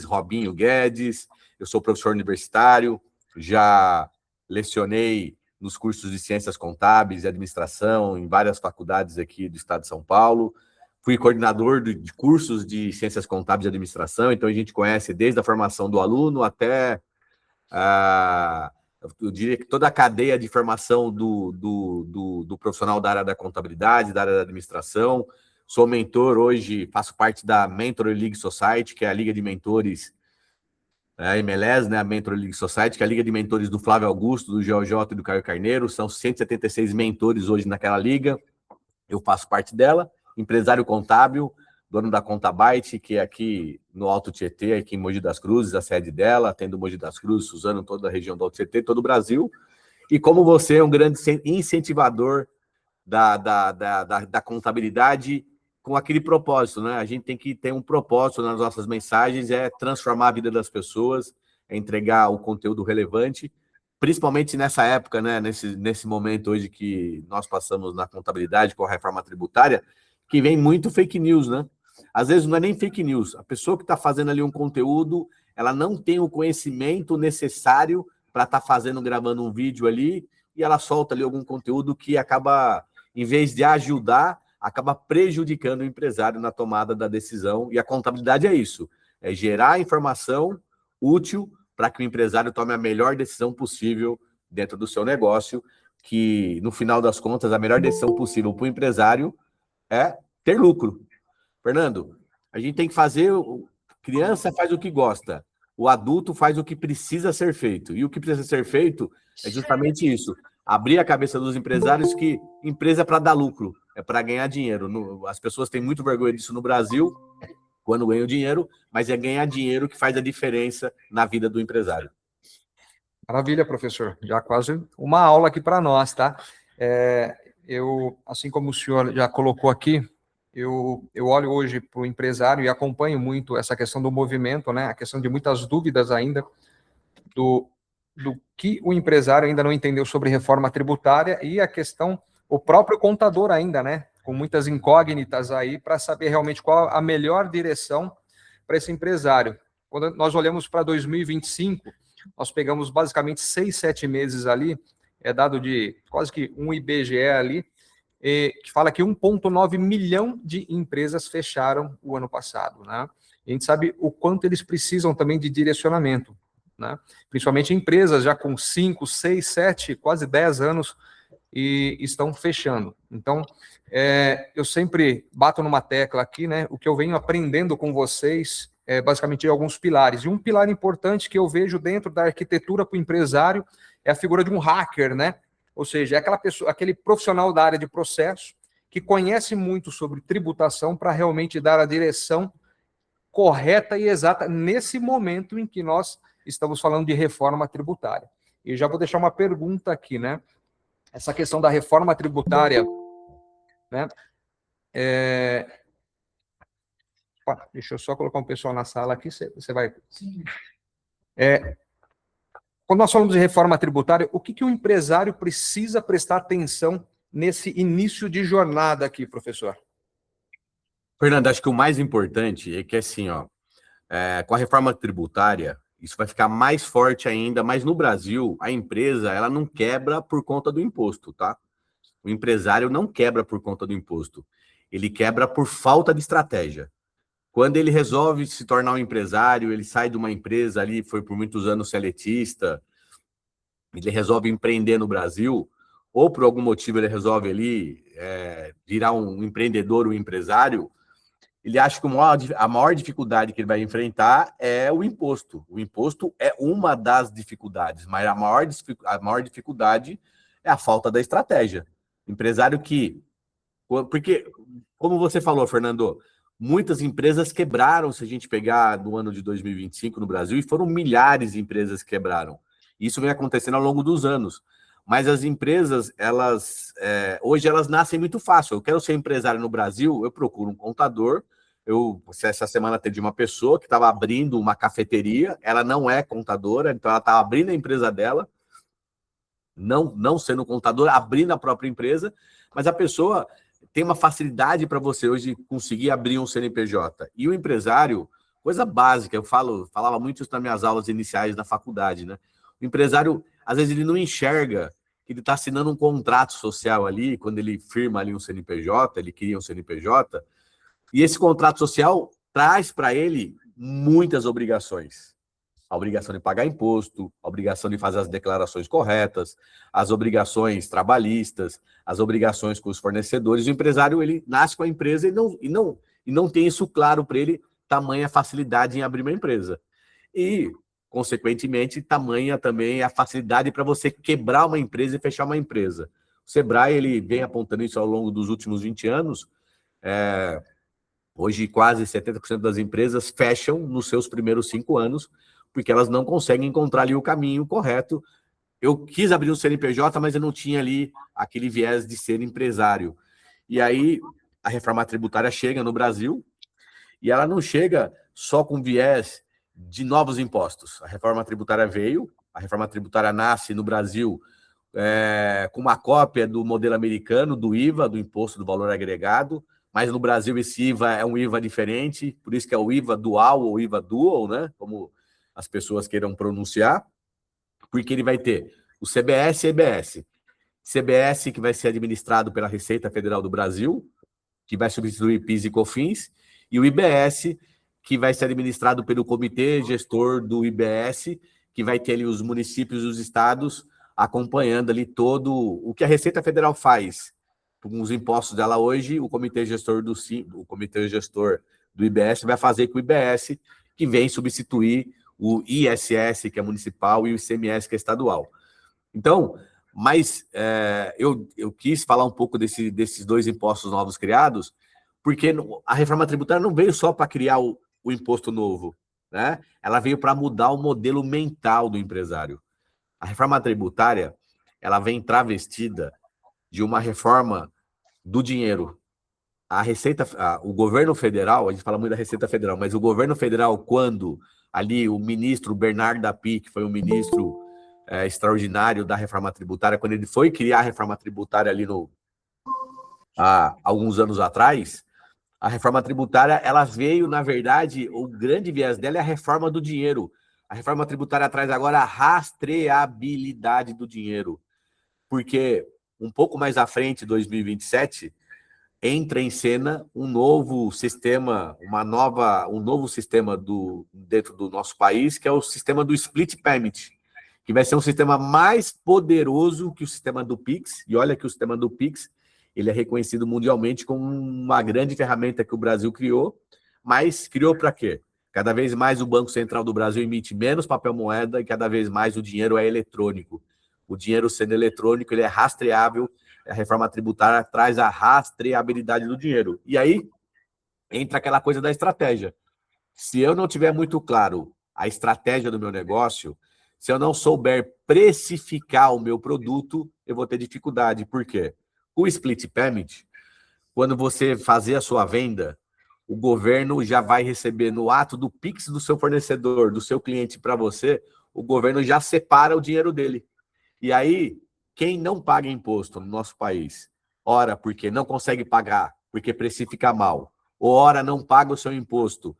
Robinho Guedes, eu sou professor universitário, já lecionei nos cursos de Ciências Contábeis e Administração em várias faculdades aqui do estado de São Paulo, fui coordenador de cursos de Ciências Contábeis e Administração, então a gente conhece desde a formação do aluno até, eu diria que toda a cadeia de formação do profissional da área da contabilidade, da área da administração. Sou mentor hoje, faço parte da Mentor League Society, que é a liga de mentores, a MLS, né, a Mentor League Society, que é a liga de mentores do Flávio Augusto, do GeoJ e do Caio Carneiro. São 176 mentores hoje naquela liga. Eu faço parte dela. Empresário contábil, dono da Contabyte, que é aqui no Alto Tietê, aqui em Mogi das Cruzes, a sede dela, atendo Mogi das Cruzes, Suzano, toda a região do Alto Tietê, todo o Brasil. E como você é um grande incentivador da contabilidade, com aquele propósito, né? A gente tem que ter um propósito nas nossas mensagens, é transformar a vida das pessoas, é entregar o conteúdo relevante, principalmente nessa época, né? Nesse momento hoje que nós passamos na contabilidade com a reforma tributária, que vem muito fake news, né? Às vezes não é nem fake news, a pessoa que está fazendo ali um conteúdo, ela não tem o conhecimento necessário para estar gravando um vídeo ali, e ela solta ali algum conteúdo que acaba, em vez de ajudar, acaba prejudicando o empresário na tomada da decisão. E a contabilidade é isso, é gerar informação útil para que o empresário tome a melhor decisão possível dentro do seu negócio, que, no final das contas, a melhor decisão possível para o empresário é ter lucro. Fernando, a gente tem que fazer... Criança faz o que gosta, o adulto faz o que precisa ser feito. E o que precisa ser feito é justamente isso, abrir a cabeça dos empresários que empresa é para dar lucro, é para ganhar dinheiro. As pessoas têm muito vergonha disso no Brasil, quando ganham dinheiro, mas é ganhar dinheiro que faz a diferença na vida do empresário. Maravilha, professor. Já quase uma aula aqui para nós, tá? Eu, assim como o senhor já colocou aqui, eu olho hoje para o empresário e acompanho muito essa questão do movimento, né? A questão de muitas dúvidas ainda do que o empresário ainda não entendeu sobre reforma tributária e a questão, o próprio contador ainda, né? Com muitas incógnitas aí para saber realmente qual a melhor direção para esse empresário. Quando nós olhamos para 2025, nós pegamos basicamente 6, 7 meses ali, é dado de quase que um IBGE ali, que fala que 1,9 milhão de empresas fecharam o ano passado, né? E a gente sabe o quanto eles precisam também de direcionamento, né? Principalmente empresas já com 5, 6, 7, quase 10 anos e estão fechando. Então, eu sempre bato numa tecla aqui, né? O que eu venho aprendendo com vocês é basicamente alguns pilares. E um pilar importante que eu vejo dentro da arquitetura para o empresário é a figura de um hacker, né? Ou seja, é aquela pessoa, aquele profissional da área de processo que conhece muito sobre tributação para realmente dar a direção correta e exata nesse momento em que nós estamos falando de reforma tributária. E já vou deixar uma pergunta aqui, né? Essa questão da reforma tributária, né? Deixa eu só colocar um pessoal na sala aqui, você vai... Sim. Quando nós falamos de reforma tributária, o que o empresário precisa prestar atenção nesse início de jornada aqui, professor? Fernando, acho que o mais importante é que, assim, ó, com a reforma tributária, isso vai ficar mais forte ainda, mas no Brasil, a empresa, ela não quebra por conta do imposto, tá? O empresário não quebra por conta do imposto, ele quebra por falta de estratégia. Quando ele resolve se tornar um empresário, ele sai de uma empresa ali, foi por muitos anos seletista, ele resolve empreender no Brasil, ou por algum motivo ele resolve ali virar um empreendedor, um empresário, ele acha que a maior dificuldade que ele vai enfrentar é o imposto. O imposto é uma das dificuldades, mas a maior dificuldade é a falta da estratégia. Empresário que... Porque, como você falou, Fernando, muitas empresas quebraram, se a gente pegar no ano de 2025 no Brasil, e foram milhares de empresas que quebraram. Isso vem acontecendo ao longo dos anos. Mas as empresas, hoje elas nascem muito fácil. Eu quero ser empresário no Brasil, eu procuro um contador. Essa semana atendi uma pessoa que estava abrindo uma cafeteria, ela não é contadora, então ela estava abrindo a empresa dela, não sendo contadora, abrindo a própria empresa, mas a pessoa tem uma facilidade para você hoje conseguir abrir um CNPJ. E o empresário, coisa básica. Eu falava muito isso nas minhas aulas iniciais da faculdade, né? O empresário, às vezes, ele não enxerga que ele está assinando um contrato social ali, quando ele firma ali um CNPJ, ele cria um CNPJ, e esse contrato social traz para ele muitas obrigações. A obrigação de pagar imposto, a obrigação de fazer as declarações corretas, as obrigações trabalhistas, as obrigações com os fornecedores. O empresário, ele nasce com a empresa e não tem isso claro para ele, tamanha facilidade em abrir uma empresa. E, consequentemente, tamanha também a facilidade para você quebrar uma empresa e fechar uma empresa. O Sebrae, ele vem apontando isso ao longo dos últimos 20 anos. Hoje, quase 70% das empresas fecham nos seus primeiros 5 anos, porque elas não conseguem encontrar ali o caminho correto. Eu quis abrir um CNPJ, mas eu não tinha ali aquele viés de ser empresário. E aí, a reforma tributária chega no Brasil, e ela não chega só com viés de novos impostos. A reforma tributária veio, a reforma tributária nasce no Brasil com uma cópia do modelo americano, do IVA, do Imposto do Valor Agregado, mas no Brasil esse IVA é um IVA diferente, por isso que é o IVA dual ou IVA dual, né? Como as pessoas queiram pronunciar, porque ele vai ter o CBS e EBS. CBS, que vai ser administrado pela Receita Federal do Brasil, que vai substituir PIS e COFINS, e o IBS, que vai ser administrado pelo comitê gestor do IBS, que vai ter ali os municípios e os estados acompanhando ali todo o que a Receita Federal faz com os impostos dela hoje. O comitê gestor do IBS vai fazer com o IBS, que vem substituir o ISS, que é municipal, e o ICMS, que é estadual. Então, mas eu quis falar um pouco desses dois impostos novos criados, porque a reforma tributária não veio só para criar o imposto novo, né? Ela veio para mudar o modelo mental do empresário. A reforma tributária, ela vem travestida de uma reforma do dinheiro. O governo federal, a gente fala muito da Receita Federal, mas o governo federal, quando ali o ministro Bernardo Api, que foi um ministro extraordinário da reforma tributária, quando ele foi criar a reforma tributária ali há alguns anos atrás, a reforma tributária, ela veio, na verdade, o grande viés dela é a reforma do dinheiro. A reforma tributária traz agora a rastreabilidade do dinheiro, porque um pouco mais à frente, 2027, entra em cena um novo sistema, um novo sistema dentro do nosso país, que é o sistema do Split Payment, que vai ser um sistema mais poderoso que o sistema do Pix. E olha que o sistema do Pix, ele é reconhecido mundialmente como uma grande ferramenta que o Brasil criou, mas criou para quê? Cada vez mais o Banco Central do Brasil emite menos papel moeda e cada vez mais o dinheiro é eletrônico. O dinheiro sendo eletrônico, ele é rastreável. A reforma tributária traz a rastreabilidade do dinheiro. E aí entra aquela coisa da estratégia. Se eu não tiver muito claro a estratégia do meu negócio, se eu não souber precificar o meu produto, eu vou ter dificuldade. Por quê? O split payment, quando você fazer a sua venda, o governo já vai receber no ato do Pix do seu fornecedor, do seu cliente para você, o governo já separa o dinheiro dele. E aí, quem não paga imposto no nosso país, ora porque não consegue pagar, porque precifica mal, ou ora não paga o seu imposto,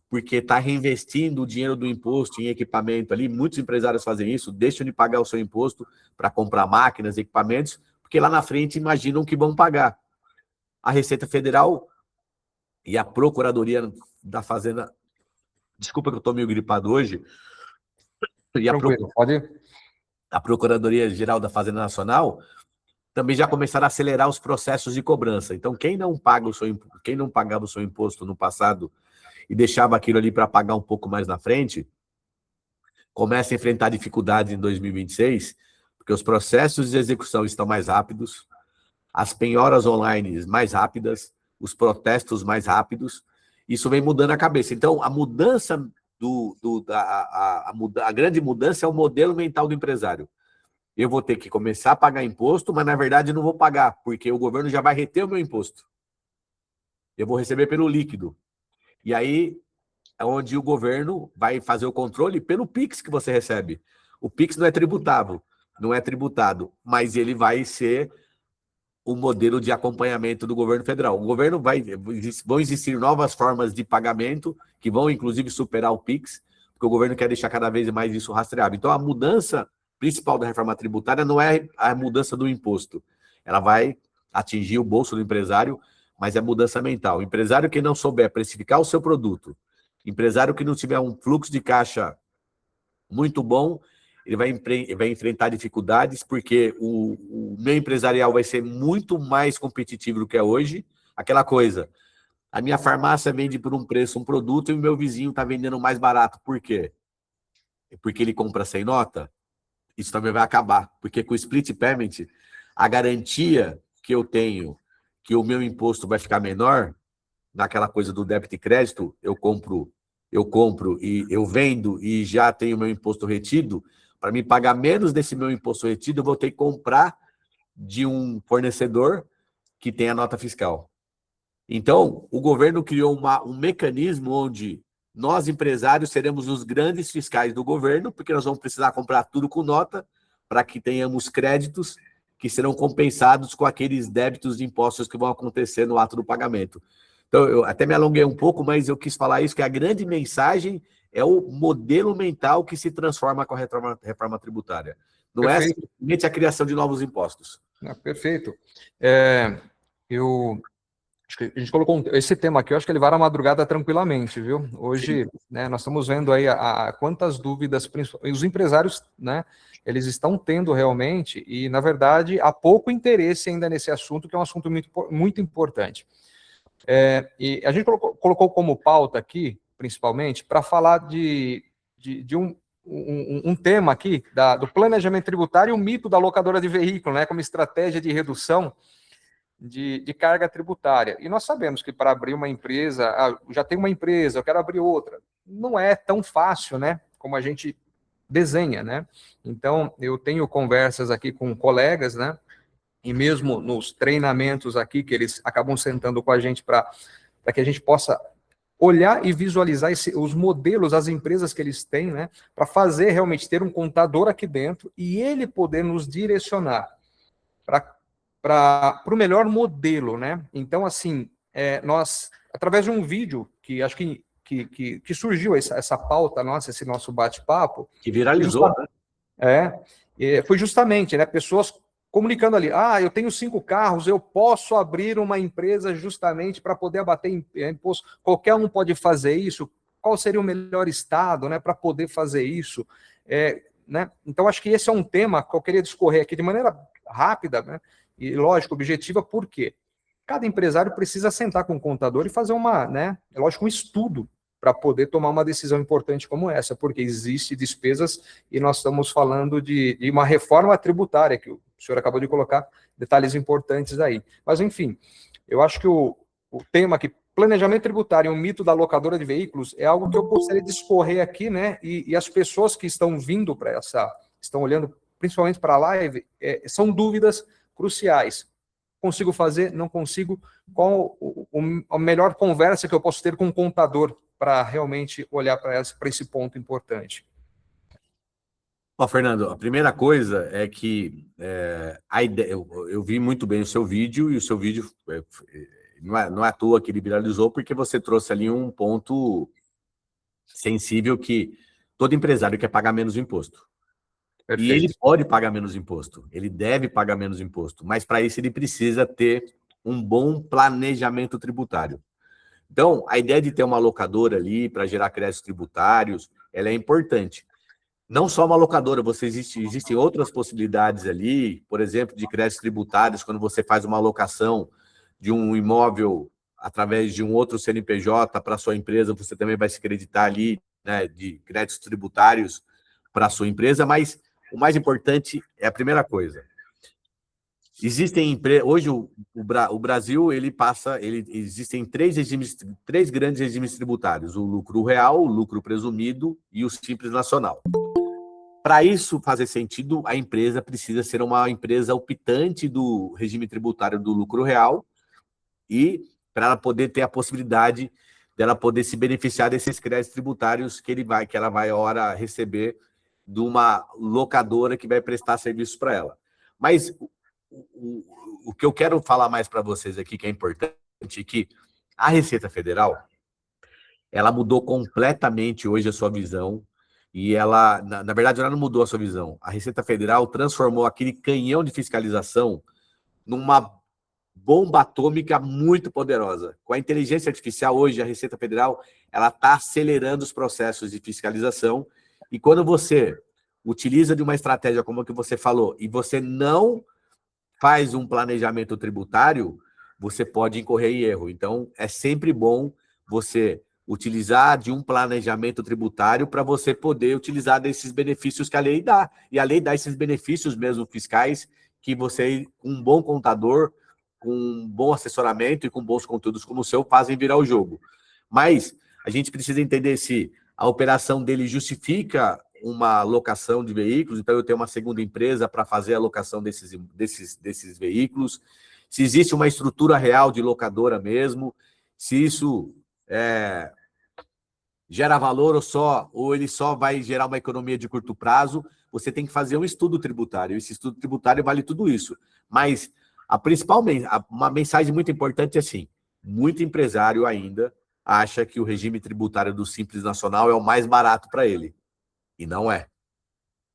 porque está reinvestindo o dinheiro do imposto em equipamento ali, muitos empresários fazem isso, deixam de pagar o seu imposto para comprar máquinas, equipamentos, porque lá na frente imaginam que vão pagar. A Receita Federal e a Procuradoria da Fazenda, desculpa que eu estou meio gripado hoje, e a Procuradoria-Geral da Fazenda Nacional também já começaram a acelerar os processos de cobrança. Então, quem não pagava o seu imposto no passado e deixava aquilo ali para pagar um pouco mais na frente, começa a enfrentar dificuldades em 2026, porque os processos de execução estão mais rápidos, as penhoras online mais rápidas, os protestos mais rápidos. Isso vem mudando a cabeça. Então, a mudança a grande mudança é o modelo mental do empresário. Eu vou ter que começar a pagar imposto, mas na verdade não vou pagar, porque o governo já vai reter o meu imposto. Eu vou receber pelo líquido. E aí é onde o governo vai fazer o controle pelo Pix que você recebe. O Pix não é tributado, mas ele vai ser o modelo de acompanhamento do governo federal. O governo vão existir novas formas de pagamento que vão, inclusive, superar o PIX, porque o governo quer deixar cada vez mais isso rastreável. Então, a mudança principal da reforma tributária não é a mudança do imposto. Ela vai atingir o bolso do empresário, mas é mudança mental. O empresário que não souber precificar o seu produto, empresário que não tiver um fluxo de caixa muito bom, ele vai enfrentar dificuldades, porque o meio empresarial vai ser muito mais competitivo do que é hoje. Aquela coisa, a minha farmácia vende por um preço um produto e o meu vizinho está vendendo mais barato. Por quê? Porque ele compra sem nota? Isso também vai acabar, porque com o split payment, a garantia que eu tenho que o meu imposto vai ficar menor, naquela coisa do débito e crédito, eu compro e eu vendo e já tenho meu imposto retido, para me pagar menos desse meu imposto retido, eu vou ter que comprar de um fornecedor que tem a nota fiscal. Então, o governo criou um mecanismo onde nós, empresários, seremos os grandes fiscais do governo, porque nós vamos precisar comprar tudo com nota para que tenhamos créditos que serão compensados com aqueles débitos de impostos que vão acontecer no ato do pagamento. Então, eu até me alonguei um pouco, mas eu quis falar isso, que a grande mensagem é o modelo mental que se transforma com a reforma tributária. Não é simplesmente a criação de novos impostos. Perfeito. Acho que a gente colocou esse tema aqui, eu acho que ele vai à madrugada tranquilamente, viu? Hoje, né, nós estamos vendo aí quantas dúvidas os empresários, né, eles estão tendo realmente, e, na verdade, há pouco interesse ainda nesse assunto, que é um assunto muito, muito importante. E a gente colocou como pauta aqui, principalmente, para falar de um tema aqui do planejamento tributário e o mito da locadora de veículo, né, como estratégia de redução de carga tributária. E nós sabemos que para abrir uma empresa, já tem uma empresa, eu quero abrir outra, não é tão fácil, né, como a gente desenha, né? Então, eu tenho conversas aqui com colegas, né, e mesmo nos treinamentos aqui, que eles acabam sentando com a gente para que a gente possa olhar e visualizar os modelos, as empresas que eles têm, né, para fazer realmente ter um contador aqui dentro e ele poder nos direcionar para o melhor modelo, né? Então, assim, nós, através de um vídeo, que acho que surgiu essa pauta nossa, esse nosso bate-papo. Que viralizou, né? Foi justamente, né, pessoas comunicando ali, eu tenho 5 carros, eu posso abrir uma empresa justamente para poder abater imposto, qualquer um pode fazer isso, qual seria o melhor estado, né, para poder fazer isso? Né? Então, acho que esse é um tema que eu queria discorrer aqui de maneira rápida, né, e, lógico, objetiva, por quê? Cada empresário precisa sentar com o contador e fazer um estudo para poder tomar uma decisão importante como essa, porque existem despesas e nós estamos falando de uma reforma tributária, que o senhor acabou de colocar detalhes importantes aí. Mas, enfim, eu acho que o tema aqui, planejamento tributário e o mito da locadora de veículos, é algo que eu gostaria de discorrer aqui, né? E as pessoas que estão vindo para estão olhando principalmente para a live, são dúvidas cruciais. Consigo fazer? Não consigo? Qual a melhor conversa que eu posso ter com o contador para realmente olhar para esse ponto importante? Fernando, a primeira coisa é que a ideia, eu vi muito bem o seu vídeo, e o seu vídeo não é à toa que ele viralizou, porque você trouxe ali um ponto sensível que todo empresário quer pagar menos imposto. Perfeito. E ele pode pagar menos imposto, ele deve pagar menos imposto, mas para isso ele precisa ter um bom planejamento tributário. Então, a ideia de ter uma locadora ali para gerar créditos tributários, ela é importante. Não só uma locadora, existem outras possibilidades ali, por exemplo, de créditos tributários, quando você faz uma alocação de um imóvel através de um outro CNPJ para a sua empresa, você também vai se creditar ali, né, de créditos tributários para a sua empresa, mas o mais importante é a primeira coisa. Hoje o Brasil, existem três grandes regimes tributários: o lucro real, o lucro presumido e o simples nacional. Para isso fazer sentido, a empresa precisa ser uma empresa optante do regime tributário do lucro real, e para ela poder ter a possibilidade dela poder se beneficiar desses créditos tributários que ela vai ora receber de uma locadora que vai prestar serviço para ela. Mas o que eu quero falar mais para vocês aqui, que é importante, é que a Receita Federal, ela mudou completamente hoje a sua visão, e ela, na verdade, ela não mudou a sua visão. A Receita Federal transformou aquele canhão de fiscalização numa bomba atômica muito poderosa. Com a inteligência artificial, hoje, a Receita Federal, ela está acelerando os processos de fiscalização, e quando você utiliza de uma estratégia como a que você falou, e você não faz um planejamento tributário, você pode incorrer em erro. Então, é sempre bom você utilizar de um planejamento tributário para você poder utilizar desses benefícios que a lei dá. E a lei dá esses benefícios mesmo fiscais que você, com um bom contador, com um bom assessoramento e com bons conteúdos como o seu, fazem virar o jogo. Mas a gente precisa entender se a operação dele justifica uma locação de veículos, então eu tenho uma segunda empresa para fazer a locação desses veículos, se existe uma estrutura real de locadora mesmo, se isso gera valor ou ele só vai gerar uma economia de curto prazo, você tem que fazer um estudo tributário. Esse estudo tributário vale tudo isso. Mas uma mensagem muito importante é assim, muito empresário ainda acha que o regime tributário do Simples Nacional é o mais barato para ele. E não é.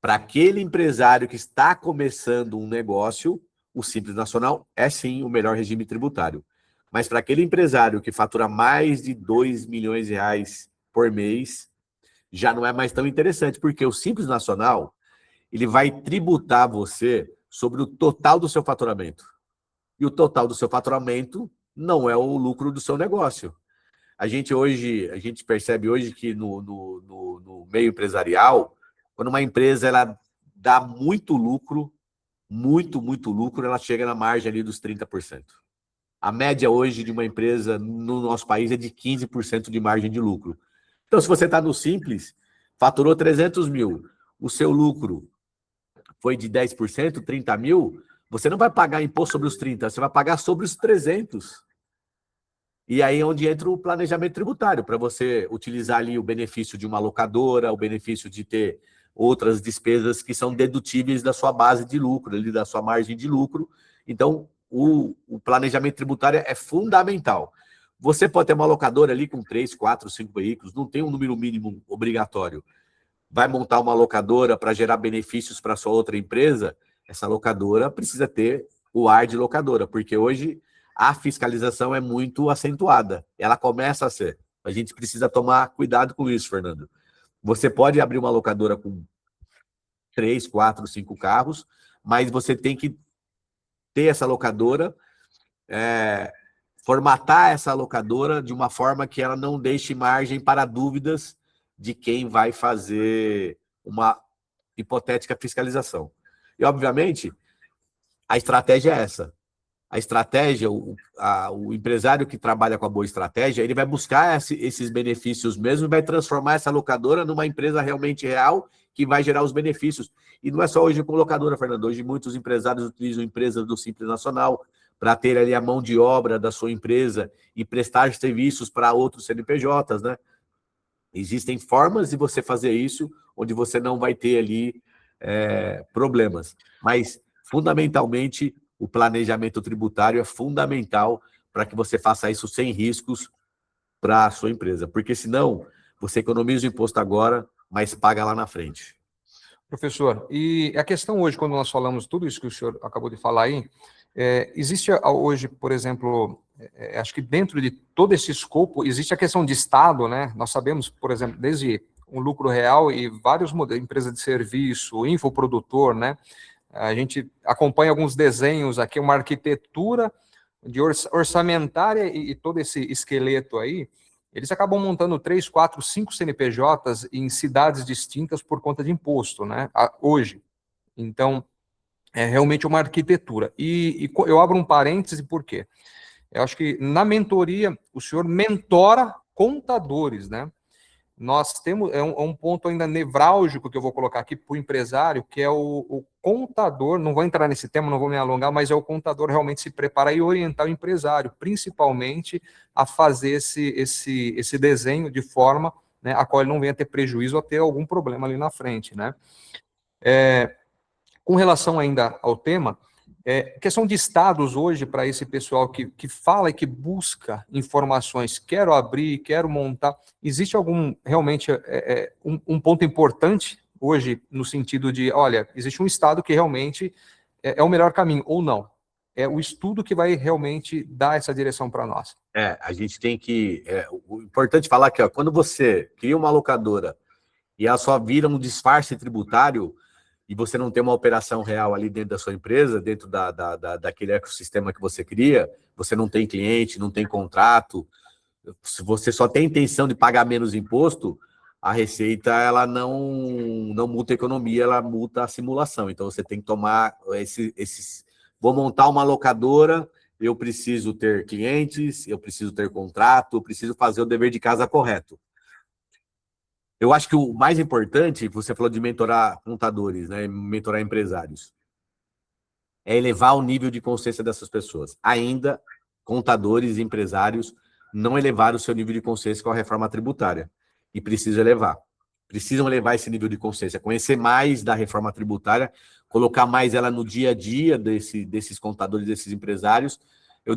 Para aquele empresário que está começando um negócio, o Simples Nacional é sim o melhor regime tributário. Mas para aquele empresário que fatura mais de 2 milhões de reais por mês, já não é mais tão interessante, porque o Simples Nacional, ele vai tributar você sobre o total do seu faturamento. E o total do seu faturamento não é o lucro do seu negócio. A gente percebe hoje que no meio empresarial, quando uma empresa ela dá muito lucro, muito lucro, ela chega na margem ali dos 30%. A média hoje de uma empresa no nosso país é de 15% de margem de lucro. Então, se você está no Simples, faturou 300 mil, o seu lucro foi de 10%, 30 mil, você não vai pagar imposto sobre os 30, você vai pagar sobre os 300. E aí é onde entra o planejamento tributário, para você utilizar ali o benefício de uma locadora, o benefício de ter outras despesas que são dedutíveis da sua base de lucro, ali da sua margem de lucro. Então, o planejamento tributário é fundamental. Você pode ter uma locadora ali com 3, 4, 5 veículos, não tem um número mínimo obrigatório. Vai montar uma locadora para gerar benefícios para sua outra empresa, essa locadora precisa ter o ar de locadora, porque hoje a fiscalização é muito acentuada. Ela começa a ser. A gente precisa tomar cuidado com isso, Fernando. Você pode abrir uma locadora com 3, 4, 5 carros, mas você tem que ter essa locadora, formatar essa locadora de uma forma que ela não deixe margem para dúvidas de quem vai fazer uma hipotética fiscalização. E, obviamente, a estratégia é essa. A estratégia, o empresário que trabalha com a boa estratégia, ele vai buscar esses benefícios mesmo e vai transformar essa locadora numa empresa realmente real que vai gerar os benefícios. E não é só hoje com locadora, Fernando. Hoje muitos empresários utilizam empresas do Simples Nacional para ter ali a mão de obra da sua empresa e prestar serviços para outros CNPJs, né? Existem formas de você fazer isso onde você não vai ter ali problemas. Mas, fundamentalmente, o planejamento tributário é fundamental para que você faça isso sem riscos para a sua empresa, porque senão você economiza o imposto agora, mas paga lá na frente. Professor, e a questão hoje, quando nós falamos tudo isso que o senhor acabou de falar aí, existe hoje, por exemplo, acho que dentro de todo esse escopo, existe a questão de Estado, né? Nós sabemos, por exemplo, desde um lucro real e vários modelos, empresa de serviço, infoprodutor, né? A gente acompanha alguns desenhos aqui, uma arquitetura de orçamentária e todo esse esqueleto aí, eles acabam montando 3, 4, 5 CNPJs em cidades distintas por conta de imposto, né? Hoje. Então, é realmente uma arquitetura. E eu abro um parêntese, por quê? Eu acho que na mentoria, o senhor mentora contadores, né? Nós temos, um ponto ainda nevrálgico que eu vou colocar aqui para o empresário, que é o contador, não vou entrar nesse tema, não vou me alongar, mas é o contador realmente se preparar e orientar o empresário, principalmente a fazer esse desenho de forma, né, a qual ele não venha ter prejuízo ou ter algum problema ali na frente, né? Com relação ainda ao tema, Questão de estados hoje, para esse pessoal que fala e que busca informações, quero abrir, quero montar, existe algum, realmente, um ponto importante hoje, no sentido de, olha, existe um estado que realmente é o melhor caminho, ou não? É o estudo que vai realmente dar essa direção para nós. A gente tem que... o importante falar que, ó, quando você cria uma locadora e ela só vira um disfarce tributário, e você não tem uma operação real ali dentro da sua empresa, dentro daquele ecossistema que você cria, você não tem cliente, não tem contrato, se você só tem intenção de pagar menos imposto, a Receita ela não multa a economia, ela multa a simulação. Então você tem que tomar esses... Vou montar uma locadora, eu preciso ter clientes, eu preciso ter contrato, eu preciso fazer o dever de casa correto. Eu acho que o mais importante, você falou de mentorar contadores, né, mentorar empresários, é elevar o nível de consciência dessas pessoas. Ainda, contadores e empresários não elevaram o seu nível de consciência com a reforma tributária. E precisam elevar. Precisam elevar esse nível de consciência, conhecer mais da reforma tributária, colocar mais ela no dia a dia desses contadores, desses empresários. Eu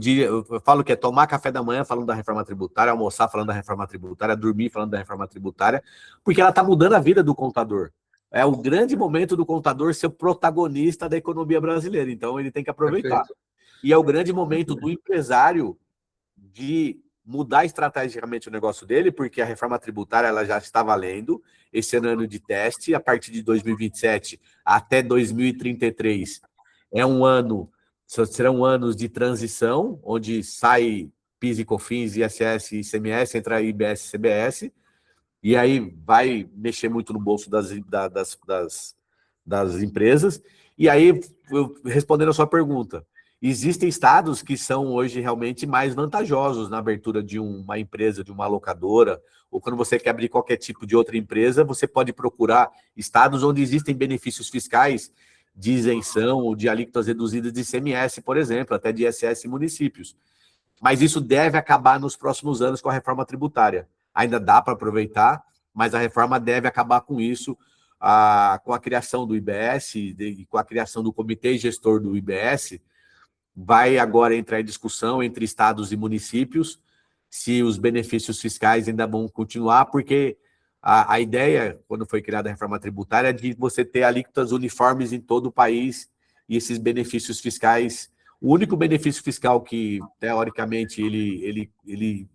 falo que é tomar café da manhã falando da reforma tributária, almoçar falando da reforma tributária, dormir falando da reforma tributária, porque ela está mudando a vida do contador. É o grande momento do contador ser o protagonista da economia brasileira, então ele tem que aproveitar. Perfeito. E é o grande momento do empresário de mudar estrategicamente o negócio dele, porque a reforma tributária ela já está valendo, esse ano de teste, a partir de 2027 até 2033 serão anos de transição, onde sai PIS e COFINS, ISS e ICMS, entra IBS e CBS, e aí vai mexer muito no bolso das empresas. E aí, respondendo a sua pergunta, existem estados que são hoje realmente mais vantajosos na abertura de uma empresa, de uma locadora, ou quando você quer abrir qualquer tipo de outra empresa, você pode procurar estados onde existem benefícios fiscais de isenção ou de alíquotas reduzidas de ICMS, por exemplo, até de ISS em municípios. Mas isso deve acabar nos próximos anos com a reforma tributária. Ainda dá para aproveitar, mas a reforma deve acabar com isso, com a criação do IBS e com a criação do comitê gestor do IBS. Vai agora entrar em discussão entre estados e municípios se os benefícios fiscais ainda vão continuar, porque a ideia, quando foi criada a reforma tributária, é de você ter alíquotas uniformes em todo o país e esses benefícios fiscais. O único benefício fiscal que, teoricamente, ele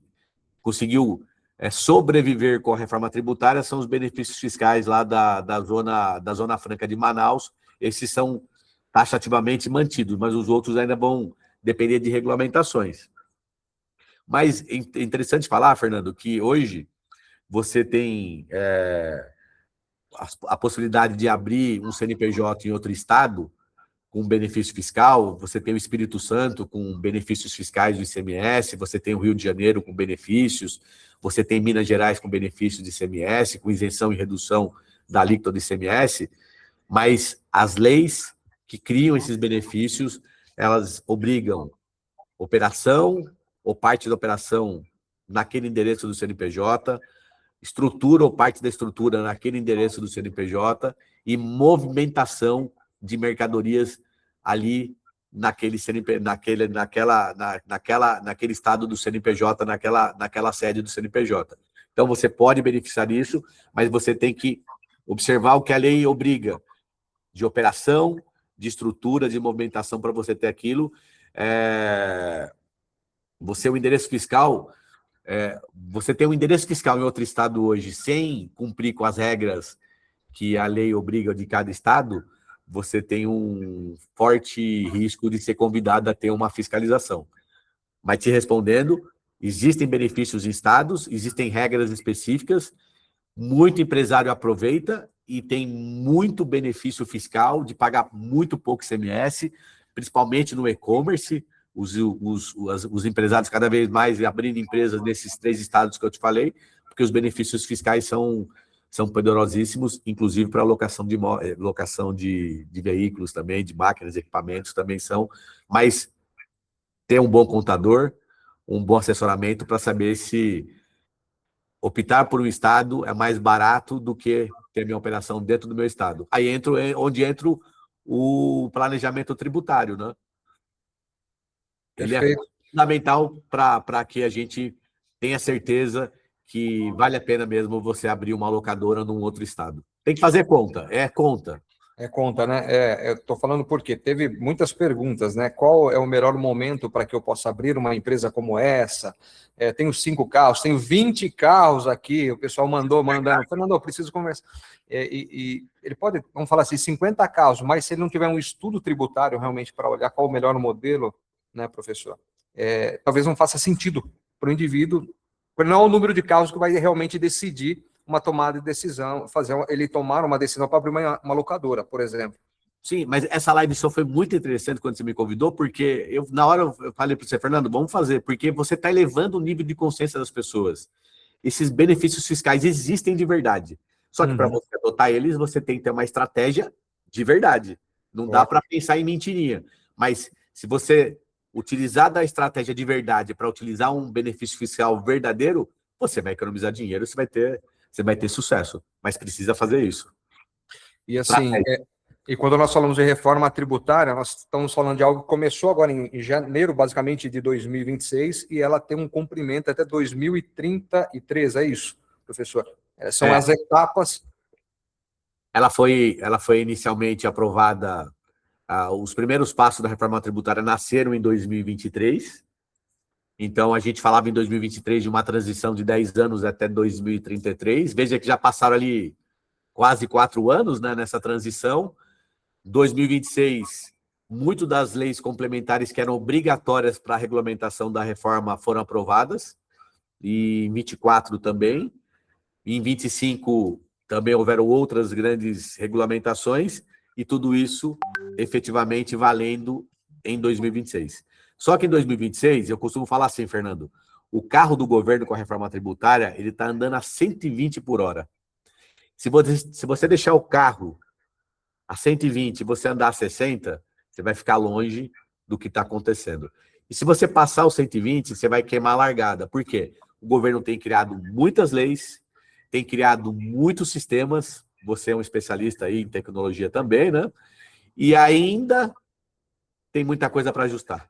conseguiu sobreviver com a reforma tributária são os benefícios fiscais lá da Zona Franca de Manaus. Esses são taxativamente mantidos, mas os outros ainda vão depender de regulamentações. Mas é interessante falar, Fernando, que hoje você tem a possibilidade de abrir um CNPJ em outro estado com benefício fiscal, você tem o Espírito Santo com benefícios fiscais do ICMS, você tem o Rio de Janeiro com benefícios, você tem Minas Gerais com benefícios de ICMS, com isenção e redução da alíquota do ICMS, mas as leis que criam esses benefícios, elas obrigam operação ou parte da operação naquele endereço do CNPJ, estrutura ou parte da estrutura naquele endereço do CNPJ e movimentação de mercadorias ali naquele estado do CNPJ, naquela sede do CNPJ. Então, você pode beneficiar disso, mas você tem que observar o que a lei obriga de operação, de estrutura, de movimentação para você ter aquilo. O endereço fiscal... você tem um endereço fiscal em outro estado hoje sem cumprir com as regras que a lei obriga de cada estado, você tem um forte risco de ser convidado a ter uma fiscalização. Mas te respondendo, existem benefícios em estados, existem regras específicas, muito empresário aproveita e tem muito benefício fiscal de pagar muito pouco ICMS, principalmente no e-commerce, os empresários cada vez mais abrindo empresas nesses 3 estados que eu te falei, porque os benefícios fiscais são poderosíssimos, inclusive para locação de veículos também, de máquinas, equipamentos também são, mas ter um bom contador, um bom assessoramento para saber se optar por um estado é mais barato do que ter minha operação dentro do meu estado. Aí onde entra o planejamento tributário, né? Ele é Perfeito. fundamental para que a gente tenha certeza que vale a pena mesmo você abrir uma locadora num outro estado. Tem que fazer conta, é conta. É conta, né? Eu estou falando porque teve muitas perguntas, né? Qual é o melhor momento para que eu possa abrir uma empresa como essa? Tenho 5 carros, tenho 20 carros aqui, o pessoal mandando, Fernando, eu preciso conversar. E ele pode, vamos falar assim, 50 carros, mas se ele não tiver um estudo tributário realmente para olhar qual o melhor modelo, né, professor? Talvez não faça sentido para o indivíduo, porque não é o número de carros que vai realmente decidir uma tomada de decisão, ele tomar uma decisão para abrir uma locadora, por exemplo. Sim, mas essa live só foi muito interessante quando você me convidou, porque na hora eu falei para você, Fernando, vamos fazer, porque você está elevando o nível de consciência das pessoas. Esses benefícios fiscais existem de verdade. Só que para você adotar eles, você tem que ter uma estratégia de verdade. Não dá para pensar em mentirinha. Mas se você utilizar da estratégia de verdade para utilizar um benefício fiscal verdadeiro, você vai economizar dinheiro, você vai ter sucesso. Mas precisa fazer isso. E assim, e quando nós falamos de reforma tributária, nós estamos falando de algo que começou agora em janeiro, basicamente, de 2026, e ela tem um cumprimento até 2033, é isso, professor? São as etapas. Ela foi inicialmente aprovada, os primeiros passos da reforma tributária nasceram em 2023, então a gente falava em 2023 de uma transição de 10 anos até 2033, veja que já passaram ali quase 4 anos, né, nessa transição. 2026, muito das leis complementares que eram obrigatórias para a regulamentação da reforma foram aprovadas, e em 24 também, e em 25 também houveram outras grandes regulamentações, e tudo isso efetivamente valendo em 2026. Só que em 2026, eu costumo falar assim, Fernando, o carro do governo com a reforma tributária, ele está andando a 120 por hora. Se você deixar o carro a 120 e você andar a 60, você vai ficar longe do que está acontecendo. E se você passar os 120, você vai queimar a largada. Por quê? O governo tem criado muitas leis, tem criado muitos sistemas, você é um especialista aí em tecnologia também, né? E ainda tem muita coisa para ajustar,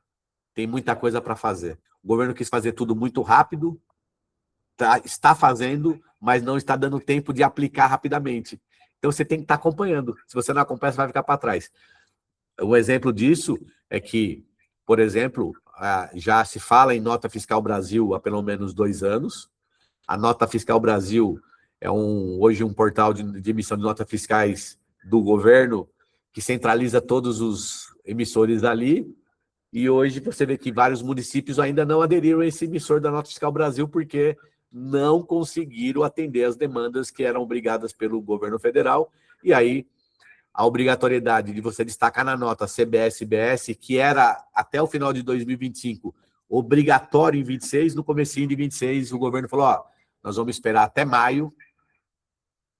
tem muita coisa para fazer. O governo quis fazer tudo muito rápido, está fazendo, mas não está dando tempo de aplicar rapidamente. Então você tem que estar acompanhando. Se você não acompanha, você vai ficar para trás. Um exemplo disso é que, por exemplo, já se fala em Nota Fiscal Brasil há pelo menos 2 anos. A Nota Fiscal Brasil é hoje um portal de emissão de notas fiscais do governo que centraliza todos os emissores ali. E hoje você vê que vários municípios ainda não aderiram a esse emissor da Nota Fiscal Brasil porque não conseguiram atender as demandas que eram obrigadas pelo governo federal. E aí a obrigatoriedade de você destacar na nota CBS e IBS, que era até o final de 2025 obrigatório em 26, no comecinho de 26 o governo falou, nós vamos esperar até maio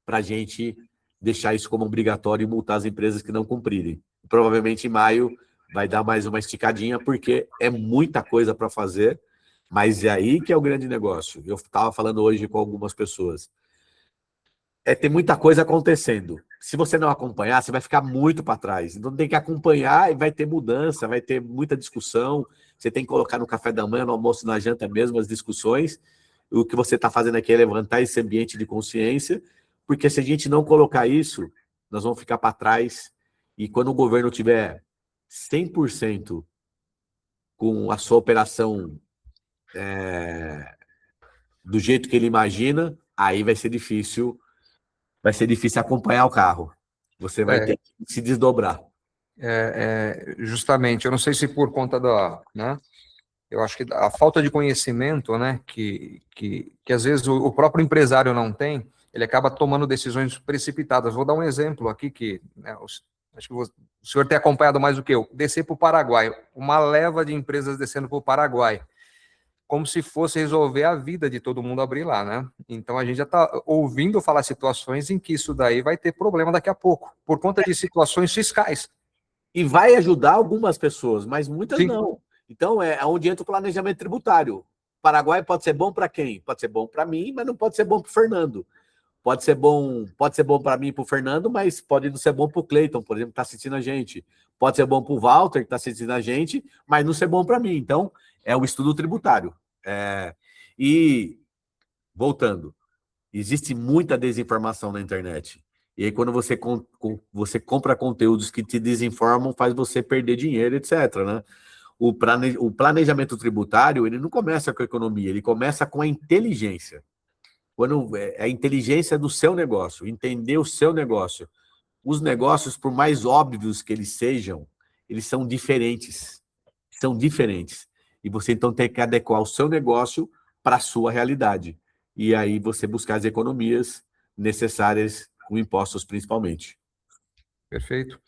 para a gente deixar isso como obrigatório e multar as empresas que não cumprirem. Provavelmente em maio vai dar mais uma esticadinha, porque é muita coisa para fazer, mas é aí que é o grande negócio. Eu estava falando hoje com algumas pessoas. Tem muita coisa acontecendo. Se você não acompanhar, você vai ficar muito para trás. Então tem que acompanhar e vai ter mudança, vai ter muita discussão. Você tem que colocar no café da manhã, no almoço, na janta mesmo, as discussões. O que você está fazendo aqui é levantar esse ambiente de consciência, porque se a gente não colocar isso, nós vamos ficar para trás. E quando o governo tiver 100% com a sua operação do jeito que ele imagina, aí vai ser difícil acompanhar o carro. Você vai ter que se desdobrar. Justamente, eu não sei se por conta né, eu acho que a falta de conhecimento, né, que às vezes o próprio empresário não tem, ele acaba tomando decisões precipitadas. Vou dar um exemplo aqui que, né, acho que o senhor tem acompanhado mais do que eu. Descer para o Paraguai, uma leva de empresas descendo para o Paraguai, como se fosse resolver a vida de todo mundo abrir lá, né? Então a gente já está ouvindo falar situações em que isso daí vai ter problema daqui a pouco, por conta de situações fiscais. E vai ajudar algumas pessoas, mas muitas Sim. não. Então é onde entra o planejamento tributário. O Paraguai pode ser bom para quem? Pode ser bom para mim, mas não pode ser bom para o Fernando. pode ser bom para mim e para o Fernando, mas pode não ser bom para o Cleiton, por exemplo, que está assistindo a gente. Pode ser bom para o Walter, que está assistindo a gente, mas não ser bom para mim. Então, é o estudo tributário. E, voltando, existe muita desinformação na internet. E aí, quando você compra conteúdos que te desinformam, faz você perder dinheiro, etc., né? O planejamento tributário, ele não começa com a economia, ele começa com a inteligência. Quando é a inteligência do seu negócio, entender o seu negócio. Os negócios, por mais óbvios que eles sejam, eles são diferentes. São diferentes. E você, então, tem que adequar o seu negócio para a sua realidade. E aí você buscar as economias necessárias, com impostos principalmente. Perfeito.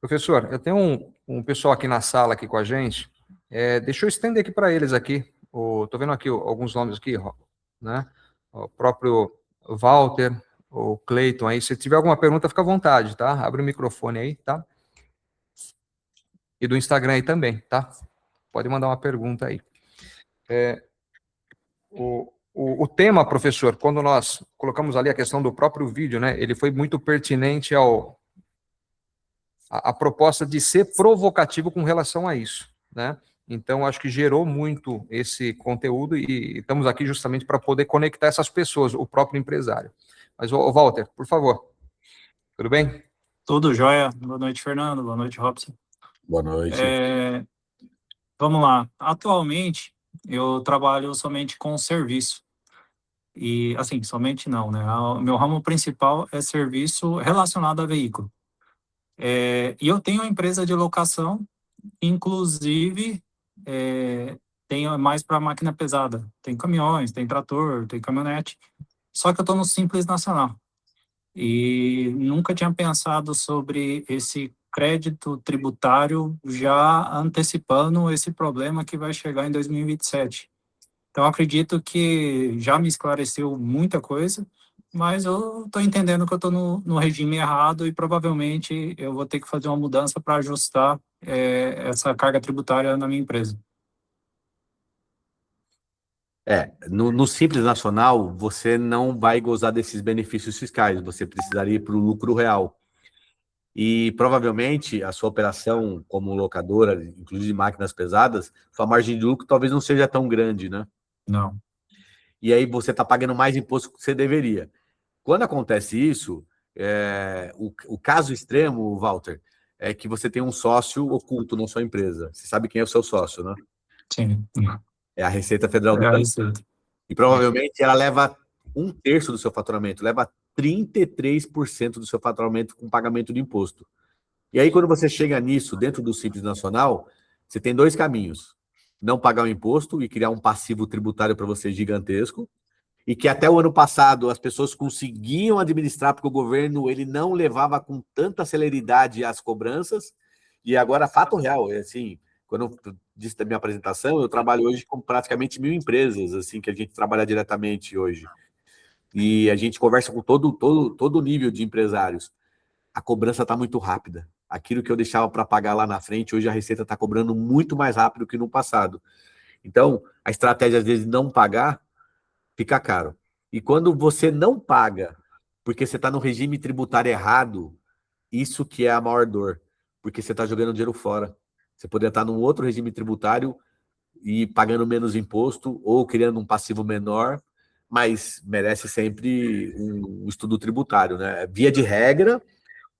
Professor, eu tenho um pessoal aqui na sala aqui com a gente. Deixa eu estender aqui para eles aqui. Estou vendo aqui alguns nomes aqui, né? O próprio Walter, o Cleiton aí. Se tiver alguma pergunta, fica à vontade, tá? Abre o microfone aí, tá? E do Instagram aí também, tá? Pode mandar uma pergunta aí. O tema, professor, quando nós colocamos ali a questão do próprio vídeo, né? Ele foi muito pertinente a proposta de ser provocativo com relação a isso, né? Então, acho que gerou muito esse conteúdo e estamos aqui justamente para poder conectar essas pessoas, o próprio empresário. Mas, Walter, por favor, tudo bem? Tudo jóia. Boa noite, Fernando. Boa noite, Robson. Boa noite. Vamos lá. Atualmente, eu trabalho somente com serviço. E, assim, somente não, né? O meu ramo principal é serviço relacionado a veículo. E eu tenho uma empresa de locação, inclusive, tenho mais para máquina pesada. Tem caminhões, tem trator, tem caminhonete. Só que eu estou no Simples Nacional. E nunca tinha pensado sobre esse crédito tributário já antecipando esse problema que vai chegar em 2027. Então, acredito que já me esclareceu muita coisa, mas eu estou entendendo que eu estou no regime errado e provavelmente eu vou ter que fazer uma mudança para ajustar essa carga tributária na minha empresa. No Simples Nacional, você não vai gozar desses benefícios fiscais, você precisaria ir para o lucro real. E provavelmente a sua operação como locadora, inclusive de máquinas pesadas, sua margem de lucro talvez não seja tão grande, né? Não. E aí você está pagando mais imposto que você deveria. Quando acontece isso, o caso extremo, Walter, é que você tem um sócio oculto na sua empresa. Você sabe quem é o seu sócio, né? Sim. É a Receita Federal do Brasil. E provavelmente ela leva 1/3 do seu faturamento, leva 33% do seu faturamento com pagamento de imposto. E aí, quando você chega nisso, dentro do Simples Nacional, você tem 2 caminhos. Não pagar o imposto e criar um passivo tributário para você gigantesco, e que até o ano passado as pessoas conseguiam administrar, porque o governo ele não levava com tanta celeridade as cobranças, e agora, fato real, assim, quando eu disse da minha apresentação, eu trabalho hoje com praticamente 1.000 empresas, assim, que a gente trabalha diretamente hoje. E a gente conversa com todo nível de empresários. A cobrança está muito rápida. Aquilo que eu deixava para pagar lá na frente, hoje a Receita está cobrando muito mais rápido que no passado. Então, a estratégia, às vezes, de não pagar, fica caro. E quando você não paga, porque você está no regime tributário errado, isso que é a maior dor, porque você está jogando dinheiro fora. Você poderia estar num outro regime tributário e pagando menos imposto ou criando um passivo menor, mas merece sempre um estudo tributário, né? Via de regra,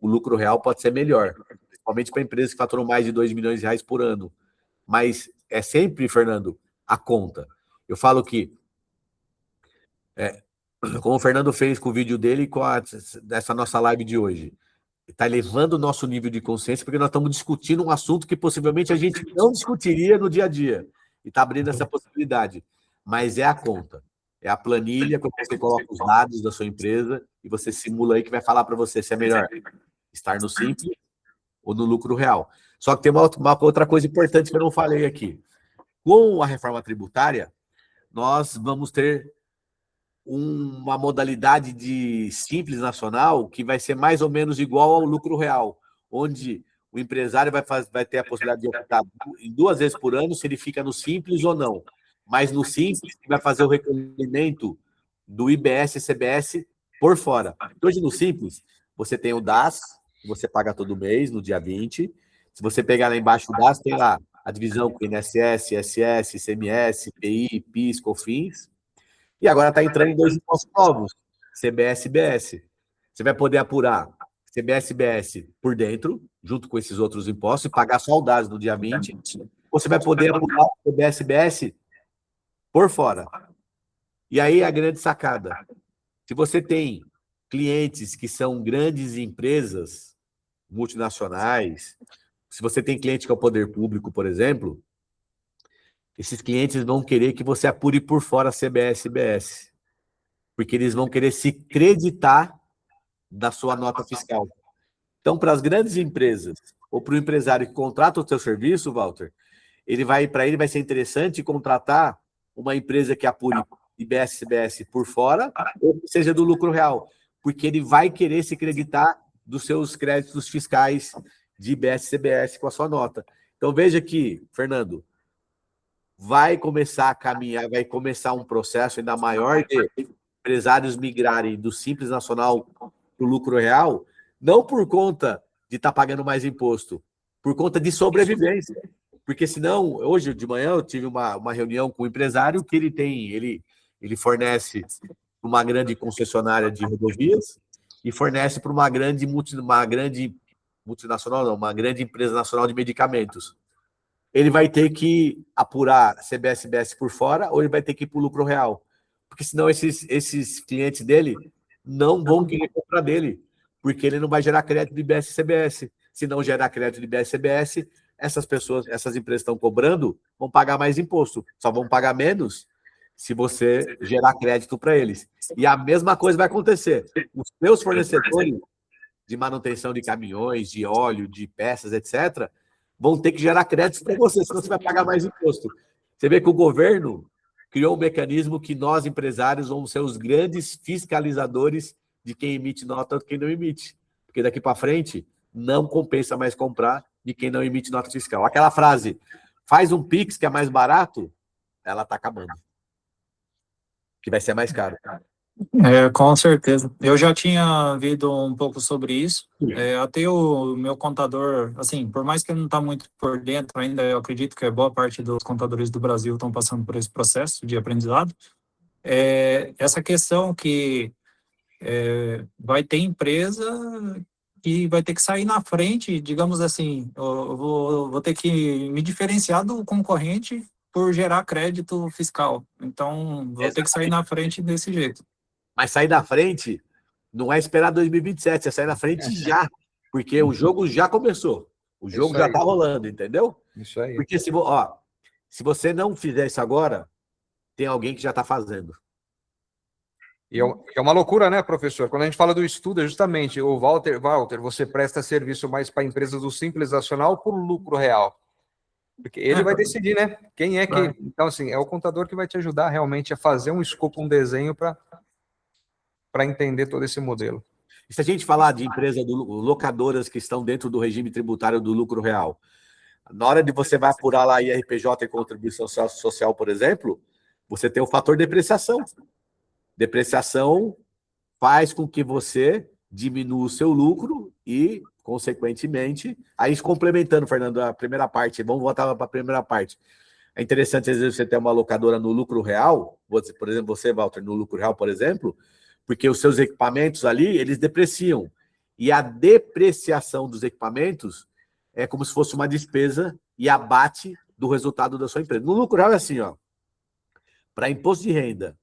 o lucro real pode ser melhor, principalmente para empresas que faturam mais de R$2 milhões por ano. Mas é sempre, Fernando, a conta. Eu falo que, como o Fernando fez com o vídeo dele e com essa nossa live de hoje, está elevando o nosso nível de consciência, porque nós estamos discutindo um assunto que possivelmente a gente não discutiria no dia a dia. E está abrindo essa possibilidade. Mas é a conta. É a planilha, quando você coloca os dados da sua empresa e você simula aí que vai falar para você se é melhor estar no Simples ou no lucro real. Só que tem uma outra coisa importante que eu não falei aqui. Com a reforma tributária, nós vamos ter uma modalidade de Simples Nacional que vai ser mais ou menos igual ao lucro real, onde o empresário vai ter a possibilidade de optar em 2 vezes por ano se ele fica no Simples ou não. Mas no Simples, vai fazer o recolhimento do IBS e CBS por fora. Hoje, no Simples, você tem o DAS, que você paga todo mês, no dia 20. Se você pegar lá embaixo do DAS, tem lá a divisão com INSS, ISS, ICMS, PI, PIS, COFINS. E agora está entrando em 2 impostos novos, CBS e BS. Você vai poder apurar CBS e BS por dentro, junto com esses outros impostos, e pagar só o DAS no dia 20. Você vai poder apurar CBS e BS por fora. E aí a grande sacada. Se você tem clientes que são grandes empresas multinacionais, se você tem cliente que é o poder público, por exemplo, esses clientes vão querer que você apure por fora CBS e BS, porque eles vão querer se creditar da sua nota fiscal. Então, para as grandes empresas, ou para o empresário que contrata o seu serviço, Walter, para ele vai ser interessante contratar uma empresa que apure IBS, CBS por fora, ou que seja do lucro real, porque ele vai querer se creditar dos seus créditos fiscais de IBS, CBS com a sua nota. Então, veja que, Fernando, vai começar a caminhar, vai começar um processo ainda maior de empresários migrarem do Simples Nacional para o lucro real, não por conta de estar pagando mais imposto, por conta de sobrevivência. Porque senão, hoje de manhã eu tive uma reunião com um empresário que ele fornece uma grande concessionária de rodovias e fornece para uma grande multinacional, não, uma grande empresa nacional de medicamentos. Ele vai ter que apurar CBS e BS por fora ou ele vai ter que ir para o lucro real. Porque senão esses clientes dele não vão querer comprar dele, porque ele não vai gerar crédito de IBS e CBS. Se não gerar crédito de IBS e CBS, essas empresas estão cobrando, vão pagar mais imposto. Só vão pagar menos se você gerar crédito para eles. E a mesma coisa vai acontecer. Os seus fornecedores de manutenção de caminhões, de óleo, de peças, etc., vão ter que gerar créditos para você, senão você vai pagar mais imposto. Você vê que o governo criou um mecanismo que nós, empresários, vamos ser os grandes fiscalizadores de quem emite nota e quem não emite. Porque daqui para frente, não compensa mais comprar de quem não emite nota fiscal. Aquela frase, faz um Pix que é mais barato, ela está acabando. Que vai ser mais caro. Com certeza. Eu já tinha ouvido um pouco sobre isso. Até o meu contador, assim, por mais que ele não está muito por dentro ainda, eu acredito que boa parte dos contadores do Brasil estão passando por esse processo de aprendizado. Essa questão que vai ter empresa que vai ter que sair na frente, digamos assim, eu vou ter que me diferenciar do concorrente por gerar crédito fiscal. Então, vou ter que sair na frente desse jeito. Mas sair da frente não é esperar 2027, é sair na frente já, porque o jogo já começou. O jogo já está rolando, entendeu? Isso aí. Porque se você não fizer isso agora, tem alguém que já está fazendo. E é uma loucura, né, professor? Quando a gente fala do estudo, é justamente o Walter, você presta serviço mais para empresas do Simples Nacional por lucro real. Porque ele vai decidir, né? Quem é que... Então, assim, é o contador que vai te ajudar realmente a fazer um escopo, um desenho para entender todo esse modelo. E se a gente falar de empresas locadoras que estão dentro do regime tributário do lucro real, na hora de você vai apurar lá IRPJ e contribuição social, por exemplo, você tem o fator depreciação. Depreciação faz com que você diminua o seu lucro e, consequentemente, aí complementando, Fernando, a primeira parte, vamos voltar para a primeira parte. É interessante, às vezes, você ter uma locadora no lucro real, por exemplo, você, Walter, no lucro real, por exemplo, porque os seus equipamentos ali, eles depreciam. E a depreciação dos equipamentos é como se fosse uma despesa e abate do resultado da sua empresa. No lucro real é assim, para imposto de renda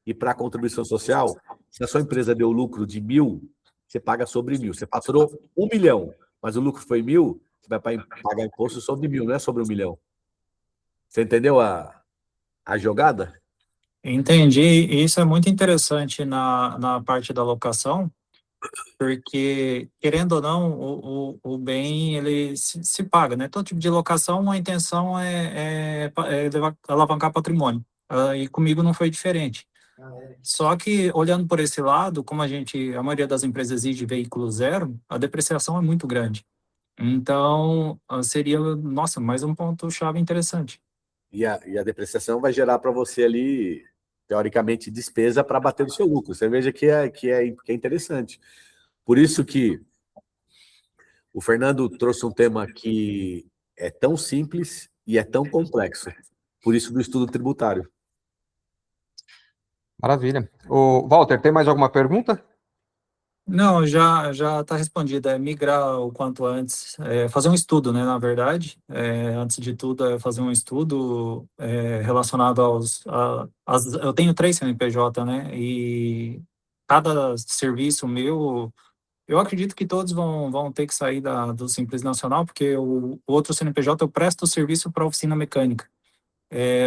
e para contribuição social, se a sua empresa deu lucro de 1.000, você paga sobre 1.000. Você faturou 1 milhão, mas o lucro foi 1.000, você vai pagar imposto sobre 1.000, não é sobre 1 milhão. Você entendeu a jogada? Entendi. Isso é muito interessante na parte da locação, porque, querendo ou não, o bem, ele se paga, né? Todo tipo de locação, a intenção é alavancar patrimônio. E comigo não foi diferente. Só que, olhando por esse lado, como a maioria das empresas exige veículo zero, a depreciação é muito grande. Então, seria, nossa, mais um ponto-chave interessante. E a depreciação vai gerar para você ali teoricamente, despesa para bater no seu lucro. Você veja que é interessante. Por isso que o Fernando trouxe um tema que é tão simples e é tão complexo. Por isso do estudo tributário. Maravilha. O Walter, tem mais alguma pergunta? Não, já está respondida. É migrar o quanto antes, fazer um estudo, né? Na verdade, antes de tudo, é fazer um estudo relacionado eu tenho 3 CNPJ, né? E cada serviço meu, eu acredito que todos vão ter que sair do Simples Nacional, porque o outro CNPJ eu presto serviço para oficina mecânica.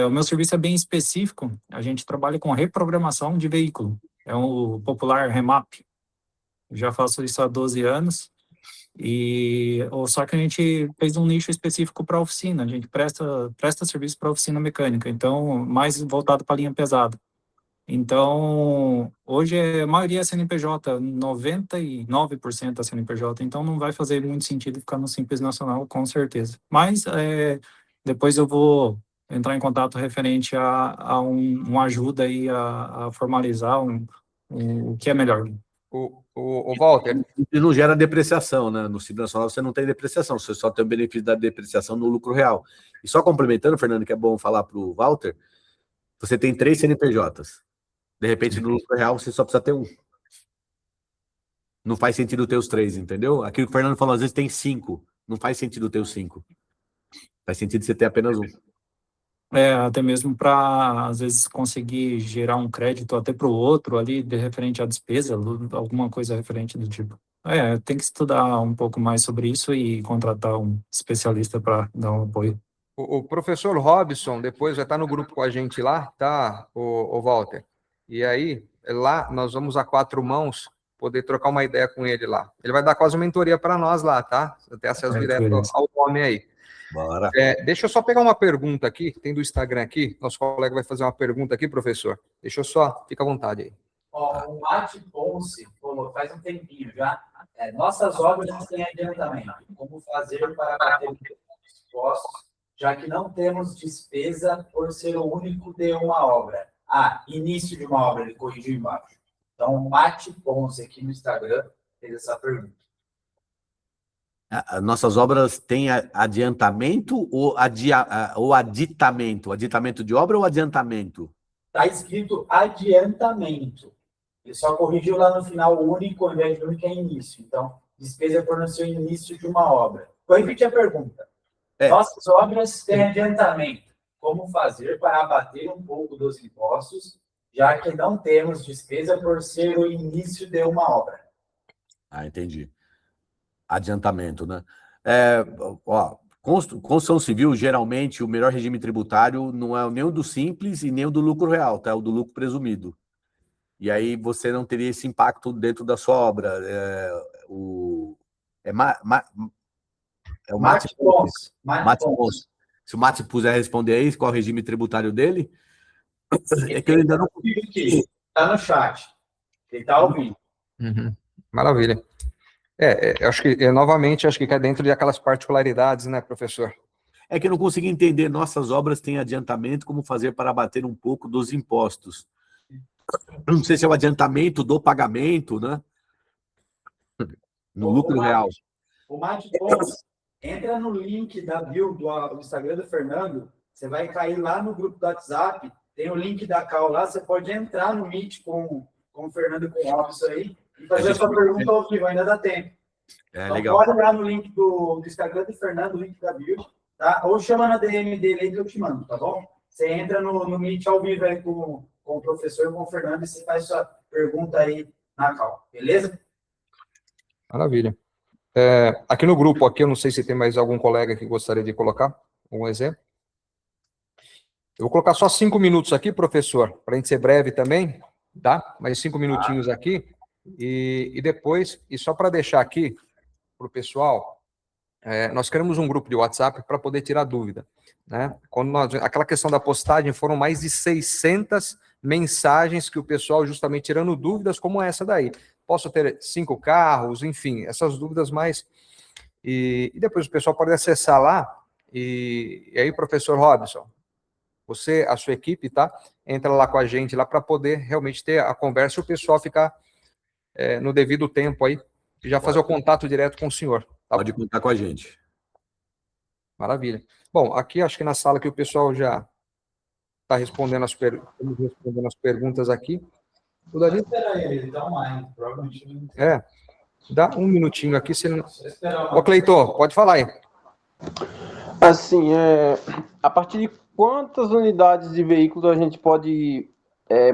O meu serviço é bem específico. A gente trabalha com reprogramação de veículo. É o popular remap. Já faço isso há 12 anos, só que a gente fez um nicho específico para oficina, a gente presta serviço para oficina mecânica, então, mais voltado para a linha pesada. Então, hoje a maioria é CNPJ, 99% é CNPJ, então não vai fazer muito sentido ficar no Simples Nacional, com certeza. Mas, depois eu vou entrar em contato referente a uma ajuda aí a formalizar o que é melhor. O Walter. E não gera depreciação, né? No Simples Nacional você não tem depreciação, você só tem o benefício da depreciação no lucro real. E só complementando, Fernando, que é bom falar para o Walter, você tem 3 CNPJs. De repente, no lucro real, você só precisa ter um. Não faz sentido ter os 3, entendeu? Aquilo que o Fernando falou, às vezes tem 5. Não faz sentido ter os 5. Faz sentido você ter apenas um. Até mesmo para, às vezes, conseguir gerar um crédito até para o outro ali, de referente à despesa, alguma coisa referente do tipo. Tem que estudar um pouco mais sobre isso e contratar um especialista para dar um apoio. O professor Robson depois vai estar no grupo com a gente lá, tá, o Walter? E aí, lá, nós vamos a 4 mãos poder trocar uma ideia com ele lá. Ele vai dar quase uma mentoria para nós lá, tá? Você tem acesso direto ao nome aí. Bora. Deixa eu só pegar uma pergunta aqui, tem do Instagram aqui, nosso colega vai fazer uma pergunta aqui, professor. Deixa eu só, fica à vontade aí. O Mate Ponce falou, faz um tempinho já, nossas obras não têm adiantamento. Como fazer para bater os impostos, já que não temos despesa por ser o único de uma obra? Início de uma obra, ele corrigiu embaixo. Então, o Mate Ponce aqui no Instagram fez essa pergunta. Nossas obras têm adiantamento ou aditamento? Aditamento de obra ou adiantamento? Está escrito adiantamento. Ele só corrigiu lá no final único, ao invés de único é início. Então, despesa por não ser o início de uma obra. Vou repetir a pergunta. Nossas obras têm adiantamento. Como fazer para abater um pouco dos impostos, já que não temos despesa por ser o início de uma obra? Entendi. Adiantamento, né? Construção civil, geralmente, o melhor regime tributário não é nem o do simples e nem o do lucro real, tá? É o do lucro presumido. E aí você não teria esse impacto dentro da sua obra. O Mate Ponce. Se o Mate puder responder aí, qual é o regime tributário dele? É que eu ainda não... Está no chat. Ele está ouvindo. Maravilha. Acho que, novamente, acho que é dentro de aquelas particularidades, né, professor? É que eu não consigo entender. Nossas obras têm adiantamento, como fazer para abater um pouco dos impostos. Não sei se é o adiantamento do pagamento, né? No lucro real. O Mate Ponce, entra no link da bio do Instagram do Fernando, você vai cair lá no grupo do WhatsApp, tem o link da Cal lá, você pode entrar no Meet com o Fernando e com o Robson aí, e fazer a sua pergunta ao vivo, ainda dá tempo. Então, legal. pode olhar no link do Instagram do Fernando, o link da bio, tá? Ou chama na DM dele aí que eu te mando, tá bom? Você entra no Meet ao vivo aí com o professor, com o Fernando, e você faz sua pergunta aí na Cal, beleza? Maravilha. Aqui no grupo, aqui, eu não sei se tem mais algum colega que gostaria de colocar um exemplo. Eu vou colocar só 5 minutos aqui, professor, para a gente ser breve também, tá? Mais 5 minutinhos aqui. E depois, e só para deixar aqui para o pessoal, nós criamos um grupo de WhatsApp para poder tirar dúvida, né? Aquela questão da postagem, foram mais de 600 mensagens que o pessoal, justamente tirando dúvidas como essa daí. Posso ter 5 carros, enfim, essas dúvidas mais... E depois o pessoal pode acessar lá, e aí, professor Robson, você, a sua equipe, tá? Entra lá com a gente lá para poder realmente ter a conversa e o pessoal ficar no devido tempo aí e já fazer o contato direto com o senhor. Tá? Pode contar com a gente. Maravilha. Bom, aqui acho que na sala que o pessoal já está respondendo respondendo as perguntas aqui. O Davi... Ele tá online, provavelmente. Dá um minutinho aqui, se não... Ô, Cleiton, pode falar aí. Assim, a partir de quantas unidades de veículos a gente pode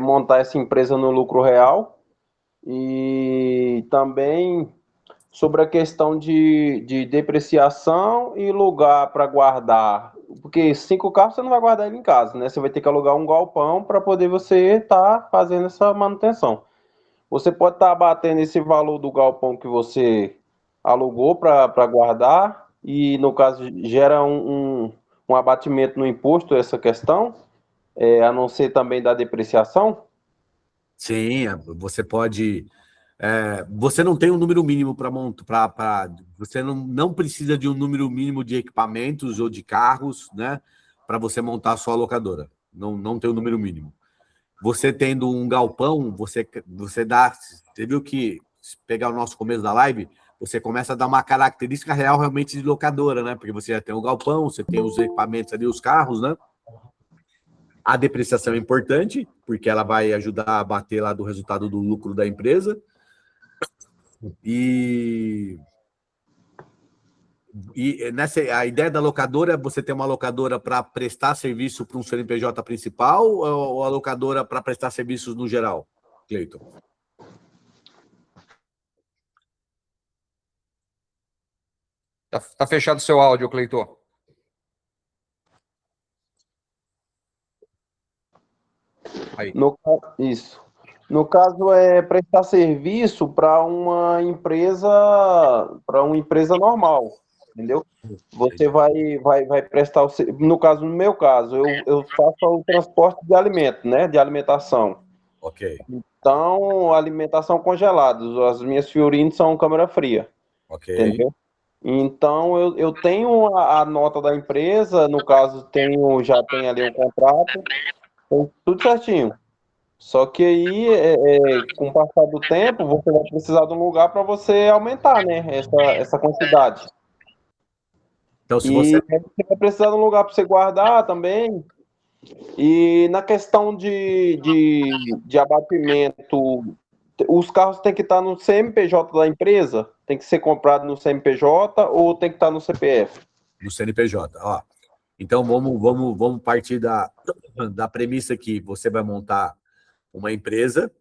montar essa empresa no lucro real? E também sobre a questão de depreciação e lugar para guardar. Porque 5 carros você não vai guardar ele em casa, né? Você vai ter que alugar um galpão para poder você estar fazendo essa manutenção. Você pode estar abatendo esse valor do galpão que você alugou para guardar e, no caso, gera um abatimento no imposto essa questão, a não ser também da depreciação? Sim, você pode... você não tem um número mínimo para montar, você não precisa de um número mínimo de equipamentos ou de carros, né, para você montar a sua locadora. Não tem um número mínimo. Você tendo um galpão, você dá... Você viu que, se pegar o nosso começo da live, você começa a dar uma característica real realmente de locadora, né? Porque você já tem o galpão, você tem os equipamentos ali, os carros, né? A depreciação é importante, porque ela vai ajudar a bater lá do resultado do lucro da empresa. E a ideia da locadora é você ter uma locadora para prestar serviço para um CNPJ principal ou a locadora para prestar serviços no geral, Cleiton? Tá fechado o seu áudio, Cleiton. Aí. Isso. No caso, é prestar serviço para uma empresa normal, entendeu? Você vai prestar, no meu caso, eu faço o transporte de alimento, né? De alimentação. Ok. Então, alimentação congelada. As minhas Fiorino são câmera fria. Ok. Entendeu? Então, eu tenho a nota da empresa, no caso, já tem ali um contrato, tem tudo certinho. Só que aí, com o passar do tempo, você vai precisar de um lugar para você aumentar, né, essa quantidade. Então, se E você... você vai precisar de um lugar para você guardar também. E na questão de abatimento, os carros têm que estar no CNPJ da empresa? Tem que ser comprado no CNPJ ou tem que estar no CPF? No CNPJ, ó. Então, vamos partir da premissa que você vai montar uma empresa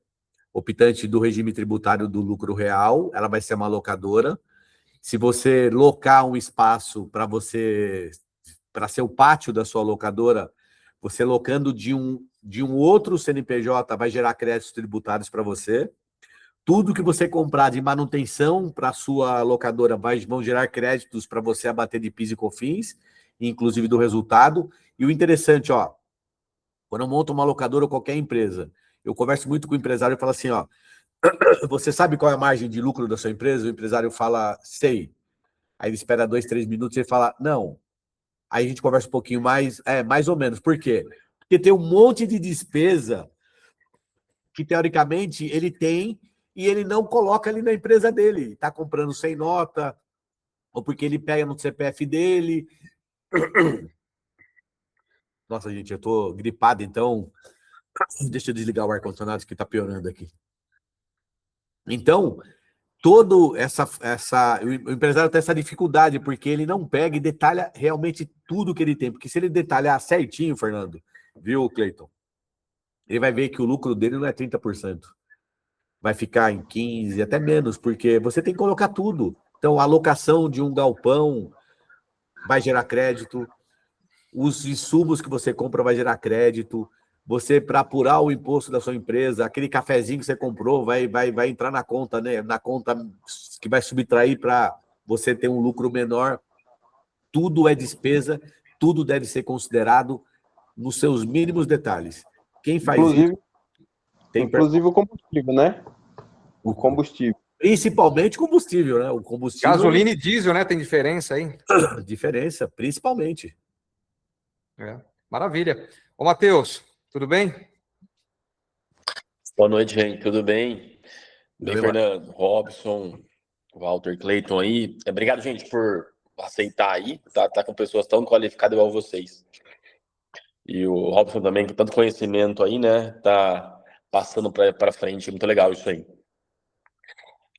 optante do regime tributário do lucro real, ela vai ser uma locadora. Se você locar um espaço para ser o pátio da sua locadora, você locando de um outro CNPJ vai gerar créditos tributários para você. Tudo que você comprar de manutenção para a sua locadora vão gerar créditos para você abater de PIS e COFINS, inclusive do resultado. E o interessante, ó, quando eu monto uma locadora ou qualquer empresa, eu converso muito com o empresário e falo assim, ó, você sabe qual é a margem de lucro da sua empresa? O empresário fala, sei. Aí ele espera 2, 3 minutos e ele fala, não. Aí a gente conversa um pouquinho mais, mais ou menos. Por quê? Porque tem um monte de despesa que, teoricamente, ele tem e ele não coloca ali na empresa dele. Está comprando sem nota, ou porque ele pega no CPF dele. Nossa, gente, eu tô gripado, então deixa eu desligar o ar-condicionado que tá piorando aqui. Então, o empresário tem essa dificuldade, porque ele não pega e detalha realmente tudo que ele tem. Porque se ele detalhar certinho, Fernando, viu, Cleiton? Ele vai ver que o lucro dele não é 30%. Vai ficar em 15%, até menos, porque você tem que colocar tudo. Então, a alocação de um galpão vai gerar crédito, os insumos que você compra vai gerar crédito, você, para apurar o imposto da sua empresa, aquele cafezinho que você comprou vai entrar na conta, né? Na conta que vai subtrair para você ter um lucro menor. Tudo é despesa, tudo deve ser considerado nos seus mínimos detalhes. Quem faz isso... Inclusive o combustível, né? O combustível. Principalmente combustível, né? O combustível... Gasolina e diesel, né? Tem diferença aí? Diferença, principalmente. Maravilha. Ô, Matheus, tudo bem? Boa noite, gente. Tudo bem? Bem, Tudo bem, Fernando, Robson, Walter, Clayton aí. Obrigado, gente, por aceitar aí. Tá com pessoas tão qualificadas igual vocês. E o Robson também, com tanto conhecimento aí, né? Tá passando para frente. Muito legal isso aí.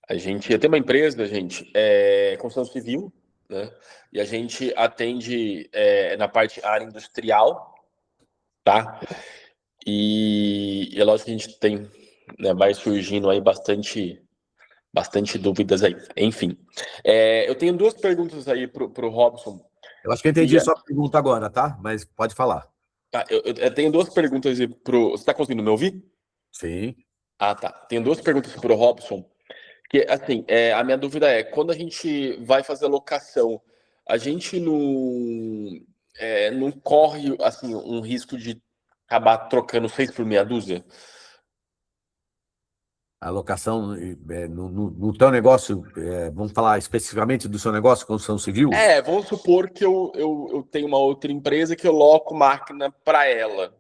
Eu tenho uma empresa, gente, construção civil, né? E a gente atende na área industrial, tá? E é lógico que a gente tem, né? Vai surgindo aí bastante dúvidas aí. Enfim, eu tenho duas perguntas aí pro Robson. eu acho que eu entendi a sua pergunta agora, tá? Mas pode falar. Tá, eu tenho duas perguntas aí pro. Você está conseguindo me ouvir? Sim. Ah, tá. Tenho duas perguntas pro Robson. Que, assim, a minha dúvida é, quando a gente vai fazer locação, a gente não corre, assim, um risco de acabar trocando 6 por meia dúzia? A alocação no teu negócio, vamos falar especificamente do seu negócio, construção civil? Vamos supor que eu tenho uma outra empresa que eu loco máquina para ela.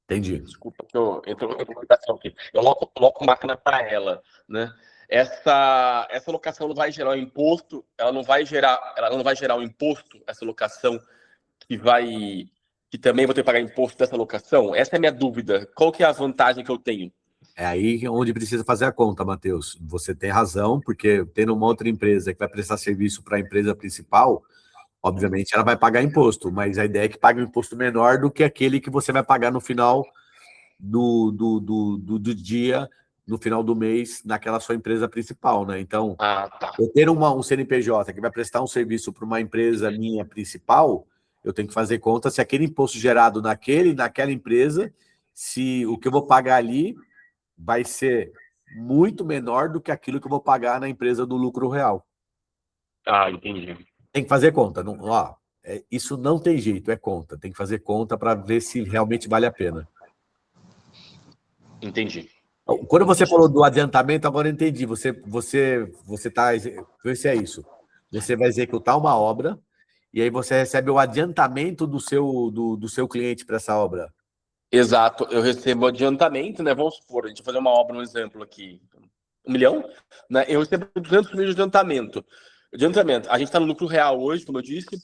Entendi. Desculpa que entrou uma comunicação aqui. Eu loco máquina para ela, né? Essa locação não vai gerar um imposto, ela não vai gerar um imposto, essa locação que também vou ter que pagar imposto dessa locação? Essa é a minha dúvida. Qual que é a vantagem que eu tenho? É aí onde precisa fazer a conta, Matheus. Você tem razão, porque tendo uma outra empresa que vai prestar serviço para a empresa principal, obviamente ela vai pagar imposto, mas a ideia é que pague um imposto menor do que aquele que você vai pagar no final do dia, no final do mês, naquela sua empresa principal, né? Então, Tá. eu ter um CNPJ que vai prestar um serviço para uma empresa minha principal, eu tenho que fazer conta se aquele imposto gerado naquela empresa, se o que eu vou pagar ali vai ser muito menor do que aquilo que eu vou pagar na empresa do lucro real. Entendi. Tem que fazer conta. Não, isso não tem jeito, é conta. Tem que fazer conta para ver se realmente vale a pena. Entendi. Quando você falou do adiantamento, agora eu entendi. Você tá. Vê se é isso. Você vai executar uma obra e aí você recebe o adiantamento do seu cliente para essa obra. Exato. Eu recebo adiantamento, né? Vamos supor, a gente vai fazer uma obra, um exemplo aqui. 1 milhão, né? Eu recebo 200 mil de adiantamento. A gente está no lucro real hoje, como eu disse.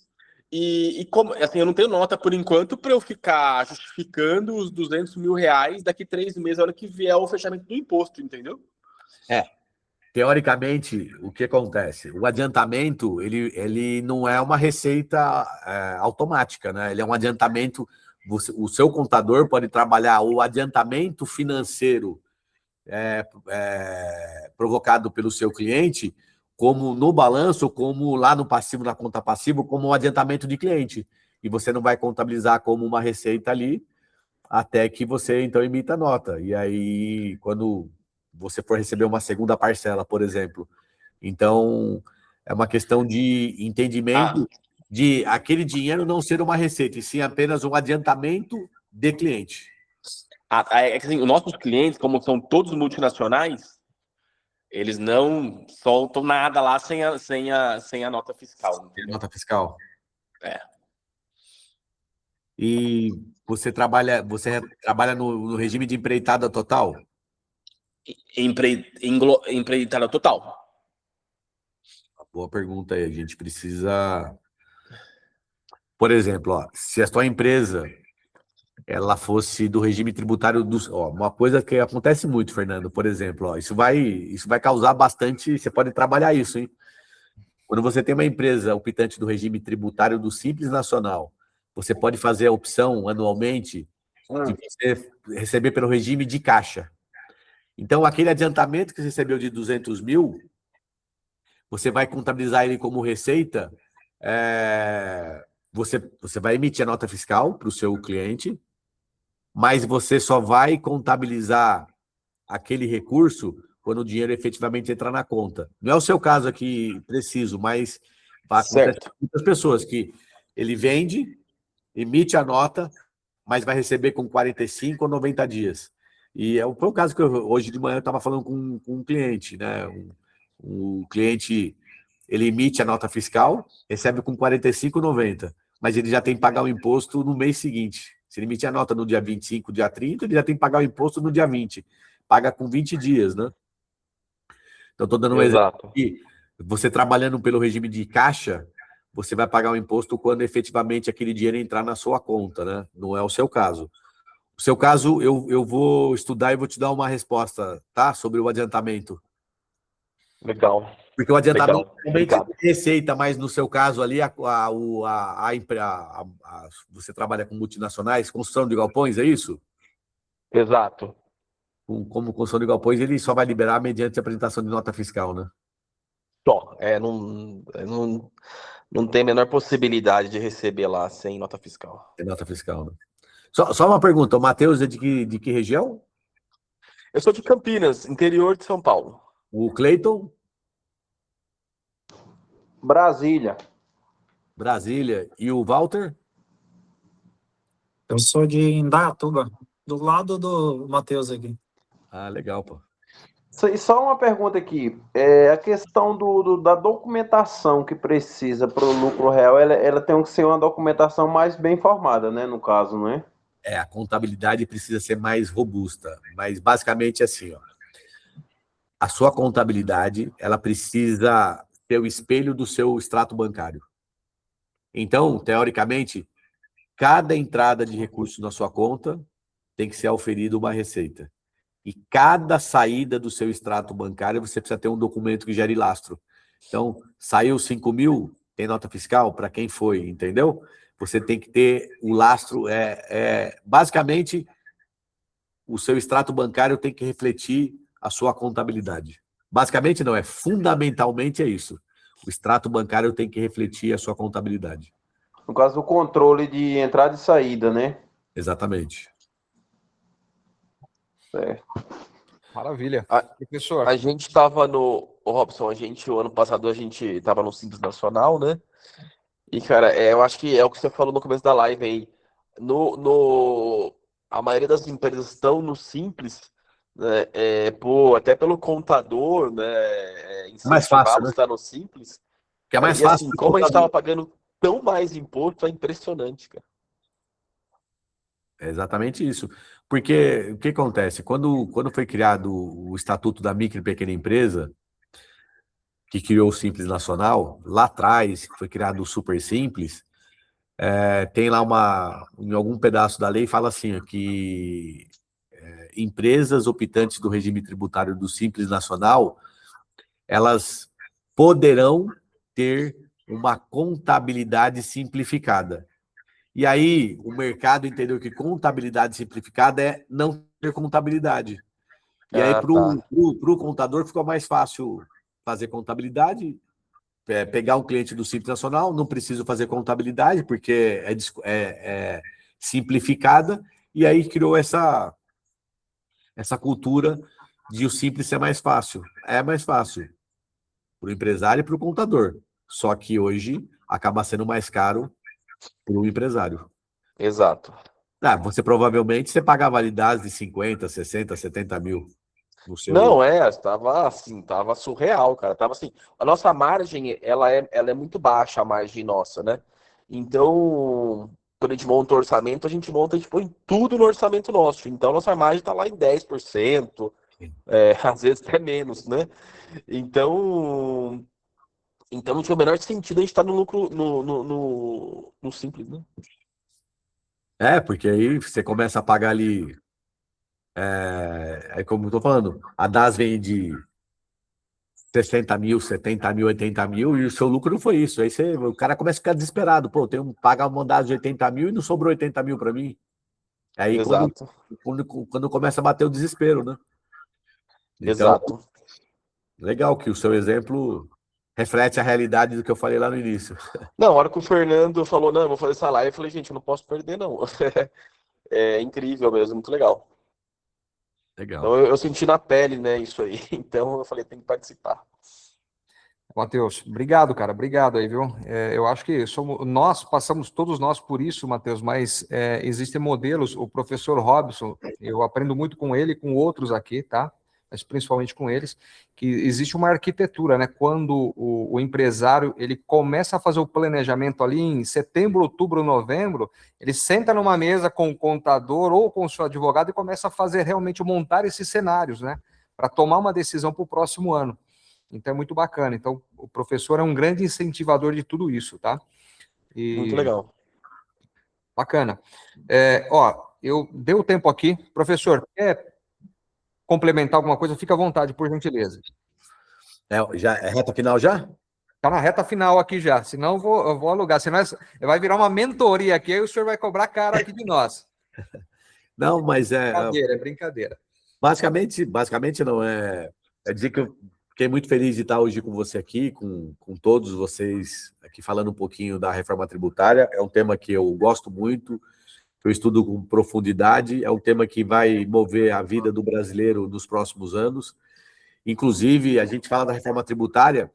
E como, assim, eu não tenho nota por enquanto para eu ficar justificando os 200 mil reais daqui 3 meses, a hora que vier o fechamento do imposto, entendeu? Teoricamente, o que acontece? O adiantamento, ele não é uma receita automática, né? Ele é um adiantamento. O seu contador pode trabalhar o adiantamento financeiro provocado pelo seu cliente, como no balanço, como lá no passivo, na conta passiva, como um adiantamento de cliente. E você não vai contabilizar como uma receita ali, até que você, então, emita a nota. E aí, quando você for receber uma segunda parcela, por exemplo. Então, é uma questão de entendimento de aquele dinheiro não ser uma receita, e sim apenas um adiantamento de cliente. É que assim, os nossos clientes, como são todos multinacionais, eles não soltam nada lá sem a nota fiscal. Tem nota fiscal. É. E você trabalha no regime de empreitada total? Empreitada total. Boa pergunta aí. A gente precisa... Por exemplo, se a sua empresa ela fosse do regime tributário dos... uma coisa que acontece muito, Fernando, por exemplo, isso vai causar bastante... Você pode trabalhar isso, hein? Quando você tem uma empresa optante do regime tributário do Simples Nacional, você pode fazer a opção anualmente de você receber pelo regime de caixa. Então, aquele adiantamento que você recebeu de 200 mil, você vai contabilizar ele como receita, você vai emitir a nota fiscal para o seu cliente, mas você só vai contabilizar aquele recurso quando o dinheiro efetivamente entrar na conta. Não é o seu caso aqui preciso, mas acontece com muitas pessoas que ele vende, emite a nota, mas vai receber com 45 ou 90 dias. E foi o caso que hoje de manhã eu estava falando com um cliente, né? O cliente, ele emite a nota fiscal, recebe com 45 ou 90. mas ele já tem que pagar o imposto no mês seguinte. Se ele emitir a nota no dia 25, dia 30, ele já tem que pagar o imposto no dia 20. Paga com 20 dias, né? Então, estou dando um exemplo aqui. Você trabalhando pelo regime de caixa, você vai pagar o imposto quando efetivamente aquele dinheiro entrar na sua conta, né? Não é o seu caso. O seu caso, eu vou estudar e vou te dar uma resposta, tá? Sobre o adiantamento. Legal. Porque o adiantamento Legal. realmente é receita, mas no seu caso ali, você trabalha com multinacionais, construção de galpões, é isso? Exato. Como construção de galpões, ele só vai liberar mediante a apresentação de nota fiscal, né? Só. Não tem a menor possibilidade de receber lá sem nota fiscal. É nota fiscal, né? Só uma pergunta, o Matheus é de que região? Eu sou de Campinas, interior de São Paulo. O Cleiton? Brasília. Brasília. E o Walter? Eu sou de Indaiatuba, do lado do Matheus aqui. Ah, legal, pô. E só uma pergunta aqui. A questão da documentação que precisa para o lucro real, ela tem que ser uma documentação mais bem formada, né? No caso, não é? A contabilidade precisa ser mais robusta, mas basicamente assim, ó. A sua contabilidade, ela precisa ser o espelho do seu extrato bancário. Então, teoricamente, cada entrada de recursos na sua conta tem que ser auferida uma receita. E cada saída do seu extrato bancário, você precisa ter um documento que gere lastro. Então, saiu 5 mil, tem nota fiscal para quem foi, entendeu? Você tem que ter o lastro, basicamente, o seu extrato bancário tem que refletir a sua contabilidade. Basicamente não, fundamentalmente é isso. O extrato bancário tem que refletir a sua contabilidade. No caso, o controle de entrada e saída, né? Exatamente. Maravilha. Professor. A gente estava Robson, o ano passado a gente estava no Simples Nacional, né? E, cara, eu acho que é o que você falou no começo da live aí. A maioria das empresas estão no Simples, né? Até pelo contador, né? Mais fácil, né? Estar no Simples. Que é mais e fácil. assim, como a gente estava pagando tão mais imposto, é impressionante, cara. É exatamente isso. Porque o que acontece? Quando foi criado o Estatuto da Micro e Pequena Empresa, que criou o Simples Nacional, lá atrás, foi criado o Super Simples, tem lá em algum pedaço da lei, fala assim, que empresas optantes do regime tributário do Simples Nacional, elas poderão ter uma contabilidade simplificada. E aí, o mercado entendeu que contabilidade simplificada é não ter contabilidade. E aí, para o contador, ficou mais fácil fazer contabilidade, pegar um cliente do Simples Nacional, não preciso fazer contabilidade, porque é simplificada, e aí criou essa cultura de o Simples ser mais fácil. É mais fácil para o empresário e para o contador. Só que hoje acaba sendo mais caro para o empresário. Exato. Você provavelmente paga validades de 50, 60, 70 mil no seu... Não, tava surreal, cara. Tava assim, a nossa margem, ela é muito baixa, a margem nossa, né? Então, quando a gente monta o orçamento, a gente põe tudo no orçamento nosso. Então, nossa margem tá lá em 10%, às vezes até menos, né? Então não tinha o menor sentido a gente estar no lucro, no Simples, né? Porque aí você começa a pagar ali... como eu estou falando, a DAS vem de 60 mil, 70 mil, 80 mil, e o seu lucro não foi isso. Aí o cara começa a ficar desesperado. Pô, tenho que pagar uma DAS de 80 mil e não sobrou 80 mil para mim. Aí quando começa a bater o desespero, né? Então, Exato. Legal que o seu exemplo reflete a realidade do que eu falei lá no início. Não, a hora que o Fernando falou, não, eu vou fazer essa live, eu falei, gente, eu não posso perder, não. É incrível mesmo, muito legal. Legal. Então eu senti na pele, né, isso aí. Então eu falei, tem que participar. Matheus, obrigado, cara, obrigado aí, viu? Eu acho que nós passamos, todos nós por isso, Matheus, mas existem modelos, o professor Robson, eu aprendo muito com ele e com outros aqui, tá? mas principalmente com eles, que existe uma arquitetura, né? Quando o empresário ele começa a fazer o planejamento ali em setembro, outubro, novembro, ele senta numa mesa com o contador ou com o seu advogado e começa a fazer realmente montar esses cenários, né? Para tomar uma decisão para o próximo ano. Então é muito bacana. Então o professor é um grande incentivador de tudo isso, tá? Muito legal. Bacana. Eu dei o tempo aqui. Professor, quer complementar alguma coisa? Fica à vontade, por gentileza. Já é reta final já? Está na reta final aqui já, senão eu vou alugar. Senão vai virar uma mentoria aqui, aí o senhor vai cobrar caro aqui de nós. Não, mas É brincadeira. Basicamente não, é dizer que eu fiquei muito feliz de estar hoje com você aqui, com todos vocês aqui falando um pouquinho da reforma tributária. É um tema que eu gosto muito, eu estudo com profundidade, é um tema que vai mover a vida do brasileiro nos próximos anos. Inclusive, a gente fala da reforma tributária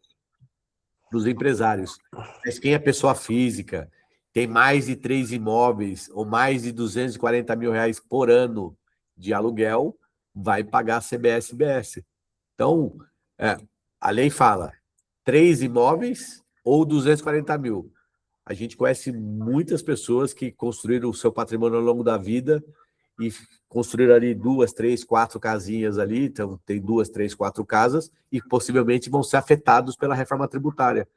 dos empresários, mas quem é pessoa física, tem mais de 3 imóveis ou mais de 240 mil reais por ano de aluguel, vai pagar CBS-BS. Então, a lei fala 3 imóveis ou 240 mil. A gente conhece muitas pessoas que construíram o seu patrimônio ao longo da vida e construíram ali 2, 3, 4 casinhas ali, então tem 2, 3, 4 casas e possivelmente vão ser afetados pela reforma tributária.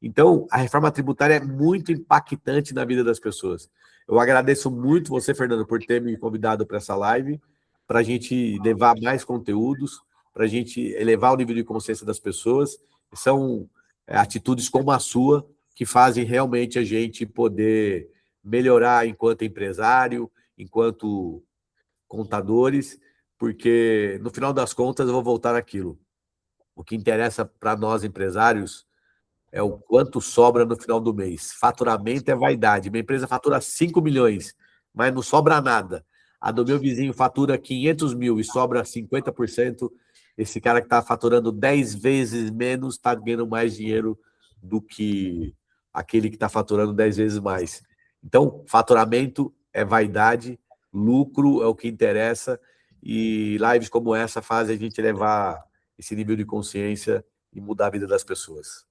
Então, a reforma tributária é muito impactante na vida das pessoas. Eu agradeço muito você, Fernando, por ter me convidado para essa live, para a gente levar mais conteúdos, para a gente elevar o nível de consciência das pessoas. São atitudes como a sua que fazem realmente a gente poder melhorar enquanto empresário, enquanto contadores, porque no final das contas eu vou voltar naquilo. O que interessa para nós empresários é o quanto sobra no final do mês. Faturamento é vaidade. Minha empresa fatura 5 milhões, mas não sobra nada. A do meu vizinho fatura 500 mil e sobra 50%. Esse cara que está faturando 10 vezes menos está ganhando mais dinheiro do que aquele que está faturando 10 vezes mais. Então, faturamento é vaidade, lucro é o que interessa, e lives como essa fazem a gente levar esse nível de consciência e mudar a vida das pessoas.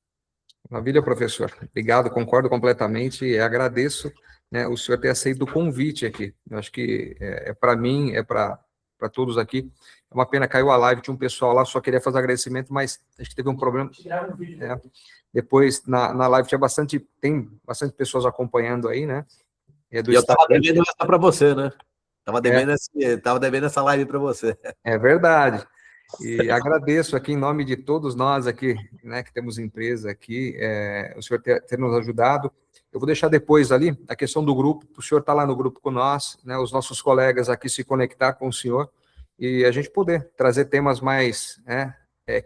Maravilha, professor. Obrigado, concordo completamente e agradeço, né, o senhor ter aceito o convite aqui. Eu acho que para mim, para todos aqui. É uma pena, caiu a live, tinha um pessoal lá, só queria fazer agradecimento, mas acho que teve um problema. Depois, na live, tem bastante pessoas acompanhando aí, né? E eu estava devendo essa para você, né? Tava devendo essa live para você. É verdade. E agradeço aqui em nome de todos nós aqui, né, que temos empresa aqui, o senhor ter nos ajudado. Eu vou deixar depois ali a questão do grupo, o senhor está lá no grupo com nós, né, os nossos colegas aqui se conectar com o senhor e a gente poder trazer temas mais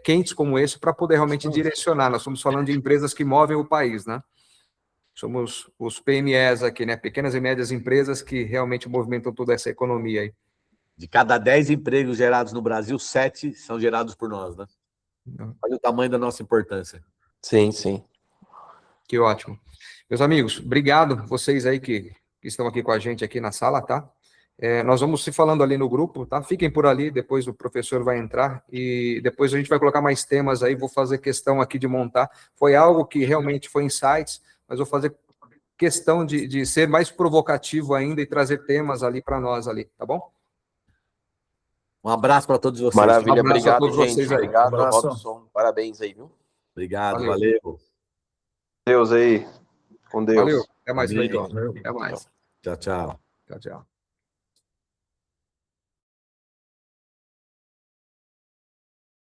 quentes como esse para poder realmente direcionar. Nós estamos falando de empresas que movem o país, né? Somos os PMEs aqui, né? Pequenas e médias empresas que realmente movimentam toda essa economia aí. De cada 10 empregos gerados no Brasil, 7 são gerados por nós, né? Olha o tamanho da nossa importância. Sim, sim. Que ótimo. Meus amigos, obrigado vocês aí que estão aqui com a gente aqui na sala, tá? Nós vamos se falando ali no grupo, tá? Fiquem por ali, depois o professor vai entrar e depois a gente vai colocar mais temas aí, vou fazer questão aqui de montar. Foi algo que realmente foi insights, mas vou fazer questão de ser mais provocativo ainda e trazer temas ali para nós ali, tá bom? Um abraço para todos vocês. Maravilha, Um abraço a obrigado, todos gente. vocês aí. Obrigado, Abraço. Robson. Parabéns aí, viu? Obrigado, valeu. Deus aí. Com Deus. Valeu, até mais, Amém. Cleiton. Até mais. Tchau, tchau. Tchau, tchau.